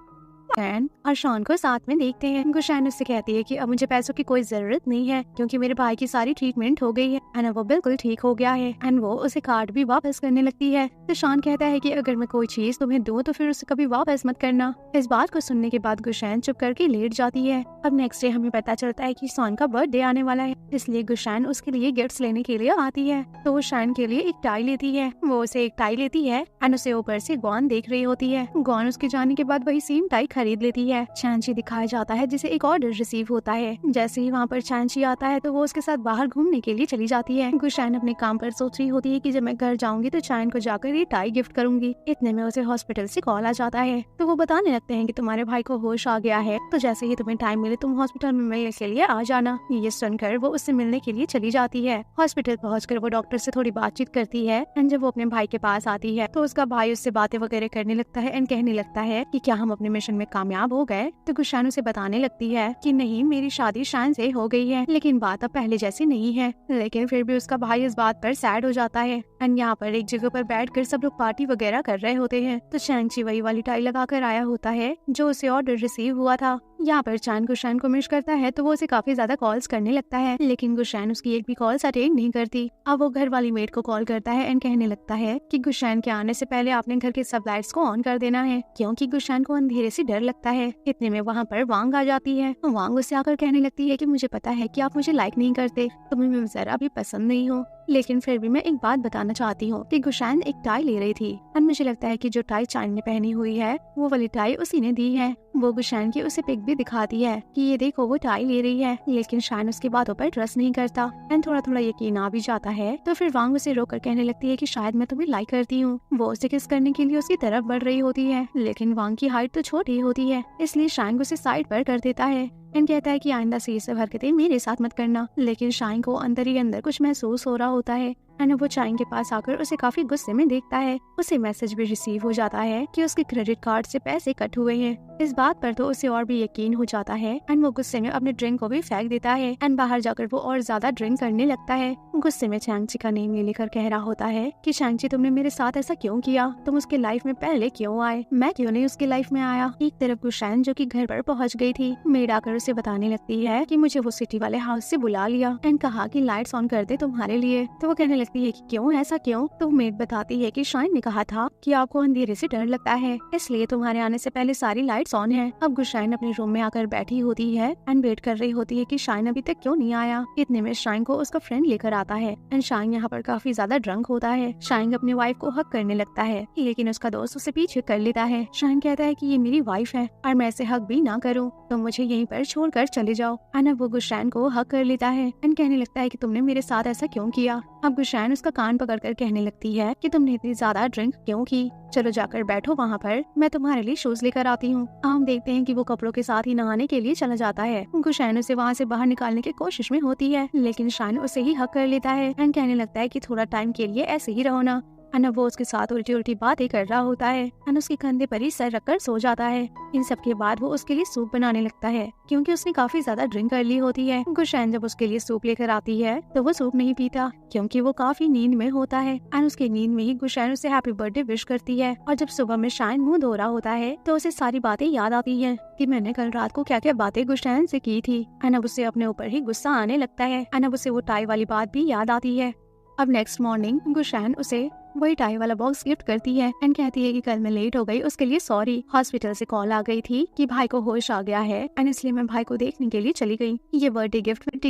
[SPEAKER 2] शैन और शॉन को साथ में देखते हैं। गुशान उससे कहती है कि अब मुझे पैसों की कोई जरूरत नहीं है, क्योंकि मेरे भाई की सारी ट्रीटमेंट हो गई है एंड वो बिल्कुल ठीक हो गया है एंड वो उसे कार्ड भी वापस करने लगती है। तो शॉन कहता है कि अगर मैं कोई चीज तुम्हें दूं तो फिर उसे कभी वापस मत करना। इस बात को सुनने के बाद गुशान चुप करके लेट जाती है। अब नेक्स्ट डे हमें पता चलता है कि शॉन का बर्थडे आने वाला है, इसलिए गुशान उसके लिए गिफ्ट्स लेने के लिए आती है। तो वो शॉन के लिए एक टाई लेती है। वो उसे एक टाई लेती है एंड उसे ऊपर से गॉन देख रही होती है। गॉन उसके जाने के बाद वही सेम टाई खरीद लेती है। चैंची दिखाया जाता है जिसे एक ऑर्डर रिसीव होता है। जैसे ही वहाँ पर चैंची आता है तो वो उसके साथ बाहर घूमने के लिए चली जाती है। गुशान अपने काम पर सोच रही होती है कि जब मैं घर जाऊंगी तो चैन को जाकर ये टाई गिफ्ट करूंगी। इतने में उसे हॉस्पिटल से कॉल आ जाता है तो वो बताने लगते हैं कि तुम्हारे भाई को होश आ गया है, तो जैसे ही तुम्हें टाइम मिले तुम हॉस्पिटल में मिलने के लिए आ जाना। ये सुनकर वो उससे मिलने के लिए चली जाती है। हॉस्पिटल पहुंचकर वो डॉक्टर से थोड़ी बातचीत करती है एंड जब वो अपने भाई के पास आती है तो उसका भाई उससे बातें वगैरह करने लगता है एंड कहने लगता है कि क्या हम अपने मिशन में कामयाब हो गए। तो गुशान उसे बताने लगती है कि नहीं, मेरी शादी शान से हो गई है, लेकिन बात अब पहले जैसी नहीं है। लेकिन फिर भी उसका भाई इस बात पर सैड हो जाता है एंड यहाँ पर एक जगह पर बैठकर सब लोग पार्टी वगैरह कर रहे होते हैं। तो चैंची वही वाली टाई लगा कर आया होता है जो उसे ऑर्डर रिसीव हुआ था। यहाँ पर चैन गुशान को मिस करता है तो वो उसे काफी ज्यादा कॉल्स करने लगता है, लेकिन गुशान उसकी एक भी कॉल्स अटेंड नहीं करती। अब वो घर वाली मेड को कॉल करता है एंड कहने लगता है कि गुशान के आने से पहले आपने घर के सब लाइट्स को ऑन कर देना है, क्योंकि गुशान को अंधेरे से डर लगता है। इतने में वहाँ पर वांग आ जाती है। वांग उससे आकर कहने लगती है कि मुझे पता है कि आप मुझे लाइक नहीं करते, तुम्हें मैं जरा भी पसंद नहीं हो, लेकिन फिर भी मैं एक बात बताना चाहती हूँ कि गुशान एक टाई ले रही थी और मुझे लगता है कि जो टाई चैन ने पहनी हुई है वो वाली टाई उसी ने दी है। वो गुशान की उसे पिक भी दिखाती है कि ये देखो वो टाई ले रही है, लेकिन शान उसकी बातों पर ट्रस्ट नहीं करता एंड थोड़ा थोड़ा यकीन आ भी जाता है। तो फिर वांग उसे रोककर कहने लगती है कि शायद मैं तुम्हें लाइक करती हूँ। वो उसे किस करने के लिए उसकी तरफ बढ़ रही होती है, लेकिन वांग की हाइट तो छोटी होती है, इसलिए शान उसे साइड पर कर देता है एंड कहता है कि आइंदा से ये सब हरकतें मेरे साथ मत करना। लेकिन शाइन को अंदर ही अंदर कुछ महसूस हो रहा होता है एंड वो शाइन के पास आकर उसे काफी गुस्से में देखता है। उसे मैसेज भी रिसीव हो जाता है कि उसके क्रेडिट कार्ड से पैसे कट हुए हैं। इस बात पर तो उसे और भी यकीन हो जाता है एंड वो गुस्से में अपने ड्रिंक को भी फेंक देता है एंड बाहर जाकर वो और ज्यादा ड्रिंक करने लगता है। गुस्से में चैंची का नेम ले लेकर कह रहा होता है कि चैंची तुमने मेरे साथ ऐसा क्यों किया, तुम उसके लाइफ में पहले क्यों आए, मैं क्यों नहीं उसकी लाइफ में आया। एक तरफ गुशान जो कि घर पर पहुंच गई थी, मेड आकर उसे बताने लगती है कि मुझे वो सिटी वाले हाउस से बुला लिया एंड कहा कि लाइट्स ऑन कर दे तुम्हारे लिए। तो वो कहने लगती है कि क्यों, ऐसा क्यों। तो मेड बताती है कि शाइन ने कहा था कि आपको अंधेरे से डर लगता है, इसलिए तुम्हारे आने से पहले सारी लाइट्स ऑन है। अब गुशाइन अपने रूम में आकर बैठी होती है एंड वेट कर रही होती है कि शाइन अभी तक क्यों नहीं आया। इतने में शाइन को उसका फ्रेंड लेकर आता है एंड शाइन यहाँ पर काफी ज्यादा ड्रंक होता है। शाइन अपनी वाइफ को हक करने लगता है, लेकिन उसका दोस्त उसे पीछे कर लेता है। शाइन कहता है कि ये मेरी वाइफ है और मैं इसे हक भी ना करूँ तो मुझे यहीं पर छोड़कर चले जाओ। एंड अब वो गुशाइन को हक कर लेता है एंड कहने लगता है कि तुमने मेरे साथ ऐसा क्यों किया। अब गुशाइन उसका कान पकड़कर कहने लगती है कि तुमने इतनी ज्यादा ड्रिंक क्यों की, चलो जाकर बैठो वहाँ पर, मैं तुम्हारे लिए शूज लेकर आती हूँ। हम देखते हैं कि वो कपड़ों के साथ ही नहाने के लिए चला जाता है। गुशाइन उसे वहाँ से बाहर निकालने की कोशिश में होती है, लेकिन शाइन उसे ही हक कर लेता है एंड कहने लगता है कि थोड़ा टाइम के लिए ऐसे ही रहो ना। अन वो उसके साथ उल्टी उल्टी बातें कर रहा होता है एंड उसके कंधे पर ही सर रखकर सो जाता है। इन सब के बाद वो उसके लिए सूप बनाने लगता है क्योंकि उसने काफी ज्यादा ड्रिंक कर ली होती है। गुशाइन जब उसके लिए सूप लेकर आती है तो वो सूप नहीं पीता क्योंकि वो काफी नींद में होता है एंड उसकी नींद में ही गुशाइन उसे हैप्पी बर्थडे विश करती है। और जब सुबह में शाइन मुंह धो रहा होता है तो उसे सारी बातें याद आती है कि मैंने कल रात को क्या क्या बातें गुशाइन से की थी एंड अब उसे अपने ऊपर ही गुस्सा आने लगता है एंड अब उसे वो टाई वाली बात भी याद आती है। अब नेक्स्ट मॉर्निंग गुशाइन उसे वही टाई वाला बॉक्स गिफ्ट करती है एंड कहती है कि कल मैं लेट हो गई, उसके लिए सॉरी। हॉस्पिटल से कॉल आ गई थी कि भाई को होश आ गया है एंड इसलिए मैं भाई को देखने के लिए चली गई। ये बर्थडे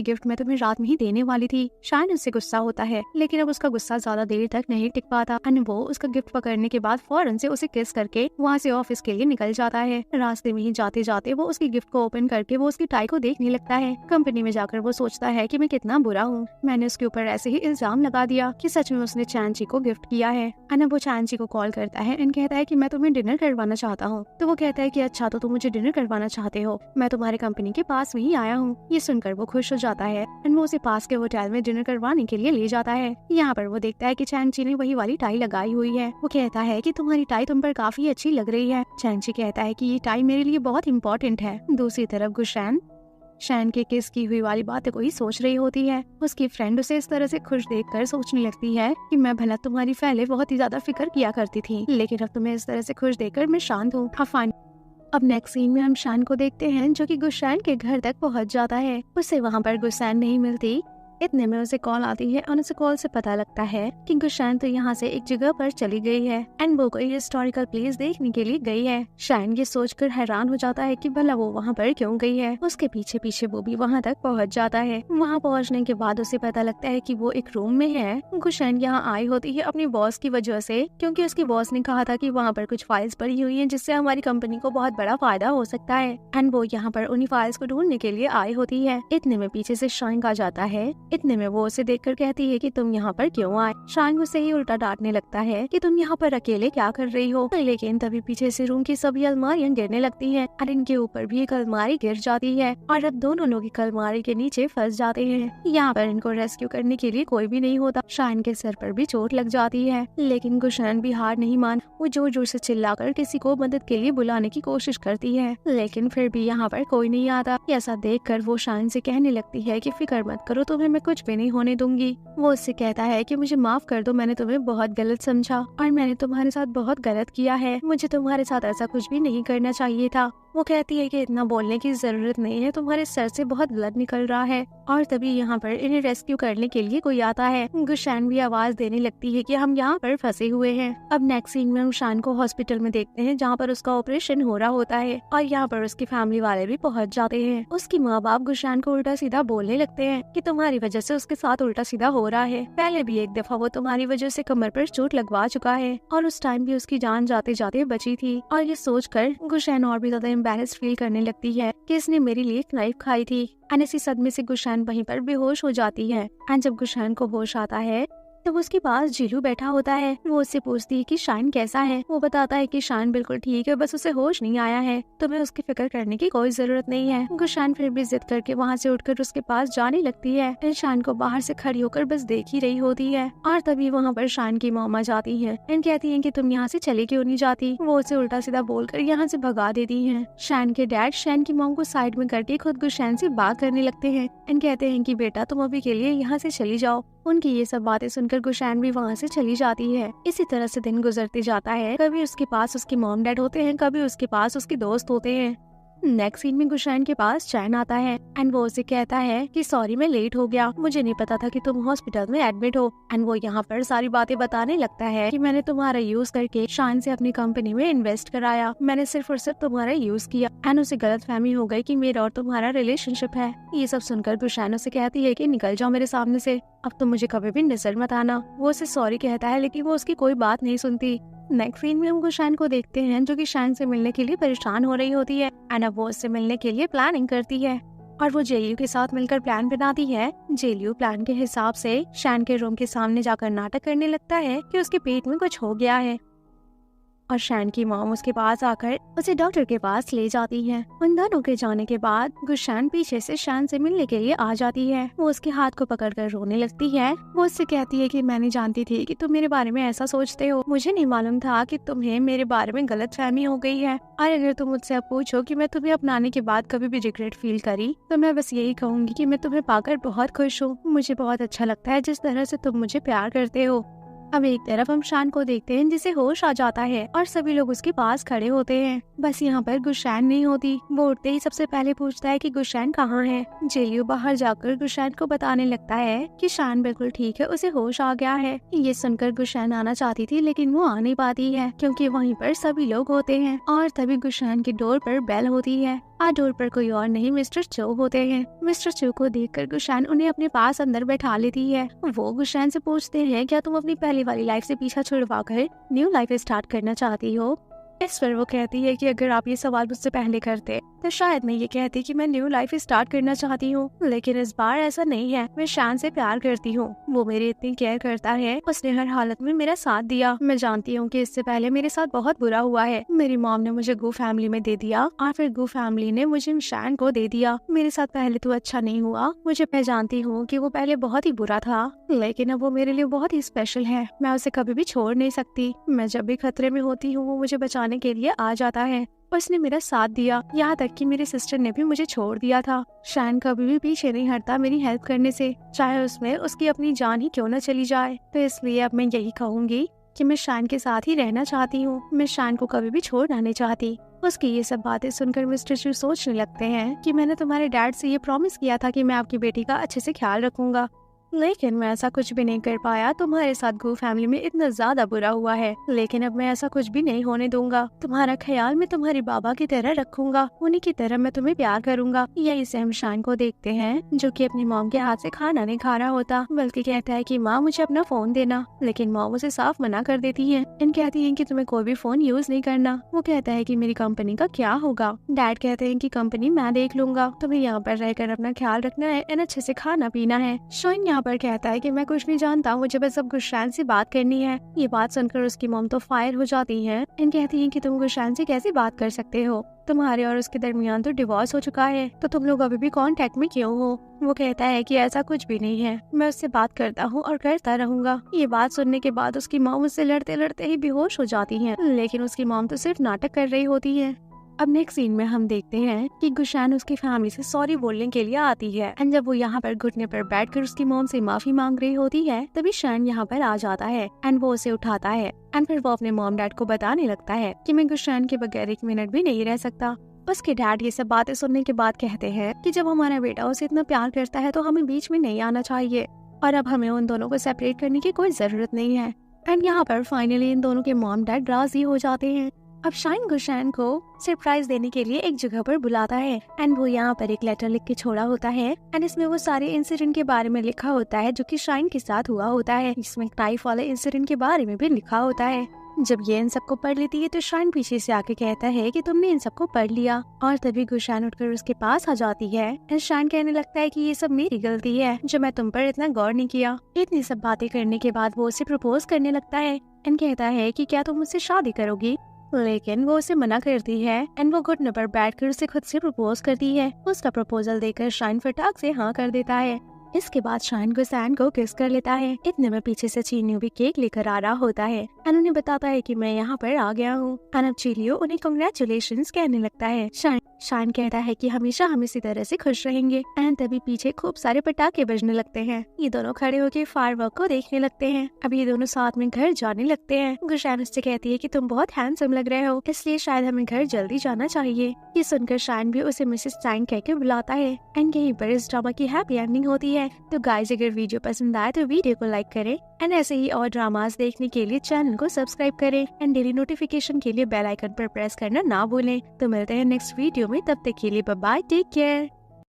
[SPEAKER 2] गिफ्ट मैं तुम्हें रात में ही देने वाली थी। शायद उससे गुस्सा होता है, लेकिन अब उसका गुस्सा ज्यादा देर तक नहीं टिक पाता एंड वो उसका गिफ्ट पकड़ने के बाद फौरन से उसे किस करके वहाँ से ऑफिस के लिए निकल जाता है। रास्ते में ही जाते जाते वो उसकी गिफ्ट को ओपन करके वो उसकी टाई को देखने लगता है। कंपनी में जाकर वो सोचता है कि मैं कितना बुरा हूँ, मैंने उसके ऊपर ऐसे ही इल्जाम लगा दिया कि सच में उसने चैंची को गिफ्ट किया है। एंड वो चैंची को कॉल करता है एंड कहता है कि मैं तुम्हें डिनर करवाना चाहता हूँ। तो वो कहता है कि अच्छा तो तुम मुझे डिनर करवाना चाहते हो, मैं तुम्हारे कंपनी के पास में ही आया हूँ। ये सुनकर वो खुश हो जाता है एंड वो उसे पास के होटल में डिनर करवाने के लिए ले जाता है। यहाँ पर वो देखता है कि चैंची ने वही वाली टाई लगाई हुई है। वो कहता है कि तुम्हारी टाई तुम पर काफी अच्छी लग रही है। चैंची कहता है कि ये टाई मेरे लिए बहुत इम्पोर्टेंट है। दूसरी तरफ गुशान शैन के किस की हुई वाली बातें को ही सोच रही होती है। उसकी फ्रेंड उसे इस तरह से खुश देखकर सोचने लगती है कि मैं भला तुम्हारी पहले बहुत ही ज्यादा फिक्र किया करती थी, लेकिन अब तुम्हें इस तरह से खुश देखकर मैं शांत हूँ। अब नेक्स्ट सीन में हम शान को देखते हैं जो कि गुशान के घर तक पहुंच जाता है। उसे वहाँ पर गुशान नहीं मिलती इतने में उसे कॉल आती है और उसे कॉल से पता लगता है कि गुशान तो यहाँ से एक जगह पर चली गई है एंड वो कोई हिस्टोरिकल प्लेस देखने के लिए गई है। शाइन ये सोचकर हैरान हो जाता है कि भला वो वहाँ पर क्यों गई है। उसके पीछे पीछे वो भी वहाँ तक पहुँच जाता है। वहाँ पहुँचने के बाद उसे पता लगता है कि वो एक रूम में है। गुशान यहाँ आई होती है अपनी बॉस की वजह से, क्योंकि उसकी बॉस ने कहा था कि वहाँ पर कुछ फाइल्स पड़ी हुई हैं जिससे हमारी कंपनी को बहुत बड़ा फायदा हो सकता है एंड वो यहाँ पर उन्हीं फाइल्स को ढूंढने के लिए आई होती है। इतने में पीछे से शाइन आ जाता है। इतने में वो उसे देखकर कहती है कि तुम यहाँ पर क्यों आए। शाइन उसे ही उल्टा डांटने लगता है कि तुम यहाँ पर अकेले क्या कर रही हो। लेकिन तभी पीछे से रूम की सभी अलमारियां गिरने लगती हैं और इनके ऊपर भी एक अलमारी गिर जाती है और अब दोनों लोग एक अलमारी के नीचे फंस जाते हैं। यहाँ पर इनको रेस्क्यू करने के लिए कोई भी नहीं होता। शाइन के सर पर भी चोट लग जाती है, लेकिन गुशान भी हार नहीं मान। वो जोर जोर से चिल्लाकर किसी को मदद के लिए बुलाने की कोशिश करती है, लेकिन फिर भी यहाँ पर कोई नहीं आता। ऐसा देखकर वो शाइन से कहने लगती है कि फिक्र मत करो, तुम्हें मैं कुछ भी नहीं होने दूंगी। वो उससे कहता है कि मुझे माफ कर दो, मैंने तुम्हें बहुत गलत समझा और मैंने तुम्हारे साथ बहुत गलत किया है। मुझे तुम्हारे साथ ऐसा कुछ भी नहीं करना चाहिए था। वो कहती है कि इतना बोलने की जरूरत नहीं है, तुम्हारे सर से बहुत ब्लड निकल रहा है। और तभी यहाँ पर इन्हें रेस्क्यू करने के लिए कोई आता है। गुशान भी आवाज देने लगती है कि हम यहाँ पर फंसे हुए हैं। अब नेक्स्ट सीन में हम शान को हॉस्पिटल में देखते हैं जहाँ पर उसका ऑपरेशन हो रहा होता है और यहाँ पर उसकी फैमिली वाले भी पहुँच जाते हैं। उसकी माँ बाप गुशान को उल्टा सीधा बोलने लगते हैं कि तुम्हारी वजह से उसके साथ उल्टा सीधा हो रहा है। पहले भी एक दफा वो तुम्हारी वजह से कमर पर चोट लगवा चुका है और उस टाइम भी उसकी जान जाते जाते बची थी। और ये सोचकर गुशान और भी ज्यादा एम्बैरेस्ड फील करने लगती है कि इसने मेरे लिए एक नाइफ खाई थी। एंड इसी सदमे से गुशान वहीं पर बेहोश हो जाती है। एंड जब गुशान को होश आता है तब उसके पास जीलू बैठा होता है। वो उससे पूछती है कि शान कैसा है। वो बताता है कि शान बिल्कुल ठीक है, बस उसे होश नहीं आया है, तुम्हें उसकी फिक्र करने की कोई जरूरत नहीं है। गुशान फिर भी जिद करके वहाँ से उठकर उसके पास जाने लगती है। शान को बाहर से खड़ी होकर बस देख ही रही होती है और तभी वहाँ पर शान की मॉम आ जाती है एंड कहती है कि तुम यहाँ से चले क्यों नहीं जाती। वो उसे उल्टा सीधा बोलकर यहाँ से भगा देती है। शान के डैड शान की मॉम को साइड में करके खुद गुशान से बात करने लगते हैं एंड कहते हैं कि बेटा तुम अभी के लिए यहाँ से चली जाओ। उनकी ये सब बातें सुनकर गुशान भी वहाँ से चली जाती है। इसी तरह से दिन गुजरते जाता है। कभी उसके पास उसके मॉम डैड होते हैं, कभी उसके पास उसके दोस्त होते हैं। नेक्स्ट सीन में गुशान के पास चैन आता है एंड वो उसे कहता है कि सॉरी मैं लेट हो गया, मुझे नहीं पता था कि तुम हॉस्पिटल में एडमिट हो। एंड वो यहाँ पर सारी बातें बताने लगता है कि मैंने तुम्हारा यूज करके शान से अपनी कंपनी में इन्वेस्ट कराया, मैंने सिर्फ और सिर्फ तुम्हारा यूज किया एंड उसे गलतफहमी हो गई कि मेरा और तुम्हारा रिलेशनशिप है। ये सब सुनकर गुशान उसे कहती है कि निकल जाओ मेरे सामने से, अब तुम मुझे कभी भी नजर मत आना। वो उसे सॉरी कहता है लेकिन वो उसकी कोई बात नहीं सुनती। नेक्स्ट सीन में हम गुशान को देखते हैं जो कि शान से मिलने के लिए परेशान हो रही होती है एंड अब वो उससे मिलने के लिए प्लानिंग करती है और वो जेलियो के साथ मिलकर प्लान बनाती है। जेलियो प्लान के हिसाब से शान के रूम के सामने जाकर नाटक करने लगता है कि उसके पेट में कुछ हो गया है और शान की मॉम उसके पास आकर उसे डॉक्टर के पास ले जाती है। उन दोनों के जाने के बाद गुशान पीछे से शान से मिलने के लिए आ जाती है। वो उसके हाथ को पकड़कर रोने लगती है। वो उससे कहती है कि मैं नहीं जानती थी कि तुम मेरे बारे में ऐसा सोचते हो, मुझे नहीं मालूम था कि तुम्हें मेरे बारे में गलतफहमी हो गई है और अगर तुम मुझसे अब पूछो कि मैं तुम्हें अपनाने के बाद कभी भी रिग्रेट फील करी तो मैं बस यही कहूंगी कि मैं तुम्हें पाकर बहुत खुश हूँ। मुझे बहुत अच्छा लगता है जिस तरह से तुम मुझे प्यार करते हो। अब एक तरफ हम शान को देखते हैं जिसे होश आ जाता है और सभी लोग उसके पास खड़े होते हैं। बस यहाँ पर गुशान नहीं होती। वो उठते ही सबसे पहले पूछता है कि गुशान कहाँ है। जेलियो बाहर जाकर गुशान को बताने लगता है कि शान बिल्कुल ठीक है, उसे होश आ गया है। ये सुनकर गुशान आना चाहती थी लेकिन वो आ नहीं पाती है क्योंकि वहीं पर सभी लोग होते हैं और तभी गुशान की डोर पर बेल होती है और डोर पर कोई और नहीं मिस्टर चो होते हैं। मिस्टर चो को देखकर गुशान उन्हें अपने पास अंदर बैठा लेती है। वो गुशान से पूछते हैं क्या तुम अपनी पहले वाली लाइफ से पीछा छुड़वा कर न्यू लाइफ स्टार्ट करना चाहती हो। इस पर वो कहती है कि अगर आप ये सवाल मुझसे पहले करते तो शायद मैं ये कहती कि मैं न्यू लाइफ स्टार्ट करना चाहती हूँ, लेकिन इस बार ऐसा नहीं है। मैं शान से प्यार करती हूँ, वो मेरी इतनी केयर करता है, उसने हर हालत में मेरा साथ दिया। मैं जानती हूँ कि इससे पहले मेरे साथ बहुत बुरा हुआ है। मेरी मॉम ने मुझे गू फैमिली में दे दिया और फिर गू फैमिली ने मुझे शान को दे दिया। मेरे साथ पहले तो अच्छा नहीं हुआ, मैं जानती हूँ कि वो पहले बहुत ही बुरा था, लेकिन अब वो मेरे लिए बहुत ही स्पेशल है। मैं उसे कभी भी छोड़ नहीं सकती। मैं जब भी खतरे में होती हूँ वो मुझे बचाने के लिए आ जाता है। उसने मेरा साथ दिया, यहाँ तक कि मेरी सिस्टर ने भी मुझे छोड़ दिया था। शान कभी भी पीछे नहीं हटता मेरी हेल्प करने से, चाहे उसमें उसकी अपनी जान ही क्यों न चली जाए। तो इसलिए अब मैं यही कहूँगी कि मैं शान के साथ ही रहना चाहती हूँ। मैं शान को कभी भी छोड़ना नहीं चाहती। उसकी ये सब बातें सुनकर मिस्टर चू सोचने लगते हैं कि मैंने तुम्हारे डैड से ये प्रॉमिस किया था कि मैं आपकी बेटी का अच्छे से ख्याल रखूंगा, लेकिन मैं ऐसा कुछ भी नहीं कर पाया। तुम्हारे साथ गू फैमिली में इतना ज्यादा बुरा हुआ है, लेकिन अब मैं ऐसा कुछ भी नहीं होने दूंगा। तुम्हारा ख्याल मैं तुम्हारी बाबा की तरह रखूंगा, उन्हीं की तरह मैं तुम्हें प्यार करूंगा। यही से हम शाइन को देखते हैं जो कि अपनी मॉम के हाथ से खाना नहीं खा रहा होता, बल्कि कहता है कि माँ मुझे अपना फोन देना। लेकिन मॉम उसे साफ मना कर देती है एंड कहती है कि तुम्हें कोई भी फोन यूज नहीं करना। वो कहता है कि मेरी कंपनी का क्या होगा। डैड कहते हैं कि कंपनी मैं देख लूंगा, तुम्हें यहाँ पर रहकर अपना ख्याल रखना है एंड अच्छे से खाना पीना है। शाइन यहाँ पर कहता है कि मैं कुछ नहीं जानता, मुझे बस अब गुलशन से बात करनी है। ये बात सुनकर उसकी मॉम तो फायर हो जाती है एंड कहती है कि तुम गुलशन से कैसे बात कर सकते हो, तुम्हारे और उसके दरमियान तो डिवोर्स हो चुका है, तो तुम लोग अभी भी कांटेक्ट में क्यों हो। वो कहता है कि ऐसा कुछ भी नहीं है, मैं उससे बात करता हूँ और करता रहूंगा। ये बात सुनने के बाद उसकी मॉम उससे लड़ते लड़ते ही बेहोश हो जाती है, लेकिन उसकी मॉम तो सिर्फ नाटक कर रही होती है। अब नेक्स्ट सीन में हम देखते हैं कि गुलशन उसकी फैमिली से सॉरी बोलने के लिए आती है एंड जब वो यहाँ पर घुटने पर बैठकर उसकी मॉम से माफी मांग रही होती है, तभी शाइन यहाँ पर आ जाता है एंड वो उसे उठाता है एंड फिर वो अपने मॉम डैड को बताने लगता है कि मैं गुलशन के बगैर 1 मिनट भी नहीं रह सकता। उसके डैड ये सब बातें सुनने के बाद कहते हैं कि जब हमारा बेटा उसे इतना प्यार करता है तो हमें बीच में नहीं आना चाहिए और अब हमें उन दोनों को सेपरेट करने की कोई जरूरत नहीं है। एंड यहाँ पर फाइनली इन दोनों के मॉम डैड राजी हो जाते हैं। अब शाइन गुलशन को सरप्राइज देने के लिए एक जगह पर बुलाता है एंड वो यहाँ पर एक लेटर लिख के छोड़ा होता है एंड इसमें वो सारे इंसिडेंट के बारे में लिखा होता है जो कि शाइन के साथ हुआ होता है। इसमें नाइफ वाले इंसिडेंट के बारे में भी लिखा होता है। जब ये इन सबको पढ़ लेती है तो शाइन पीछे से आके कहता है कि तुमने इन सबको पढ़ लिया, और तभी गुलशन उठकर उसके पास आ जाती है एंड शाइन कहने लगता है कि ये सब मेरी गलती है जो मैं तुम पर इतना गौर नहीं किया। इतनी सब बातें करने के बाद वो उसे प्रपोज करने लगता है एंड कहता है कि क्या तुम मुझसे शादी करोगी, लेकिन वो उसे मना करती है एंड वो घुटने पर बैठकर उसे खुद से प्रपोज करती है। उसका प्रपोजल देकर शाइन फटाक से हाँ कर देता है। इसके बाद शाइन गुलशन को किस कर लेता है। इतने में पीछे से चीनियो भी केक लेकर आ रहा होता है एंड उन्हें बताता है कि मैं यहाँ पर आ गया हूँ एंड अब चीनियो उन्हें कांग्रेचुलेशंस कहने लगता है। शाइन कहता है कि हमेशा हम इसी तरह से खुश रहेंगे एंड तभी पीछे खूब सारे पटाखे बजने लगते हैं। ये दोनों खड़े होकर फायरवर्क को देखने लगते हैं। अब ये दोनों साथ में घर जाने लगते हैं। गुलशन उससे कहती है कि तुम बहुत हैंडसम लग रहे हो, इसलिए शायद हमें घर जल्दी जाना चाहिए। ये सुनकर शाइन भी उसे मिसेस टाइन कह के बुलाता है एंड यहीं पर इस ड्रामा की हैप्पी एंडिंग होती है। तो गाइस, अगर वीडियो पसंद आए तो वीडियो को लाइक करें एंड ऐसे ही और ड्रामास देखने के लिए चैनल को सब्सक्राइब करें एंड डेली नोटिफिकेशन के लिए बेल आइकन पर प्रेस करना ना भूलें। तो मिलते हैं नेक्स्ट वीडियो में, तब तक के लिए बाय बाय, टेक केयर।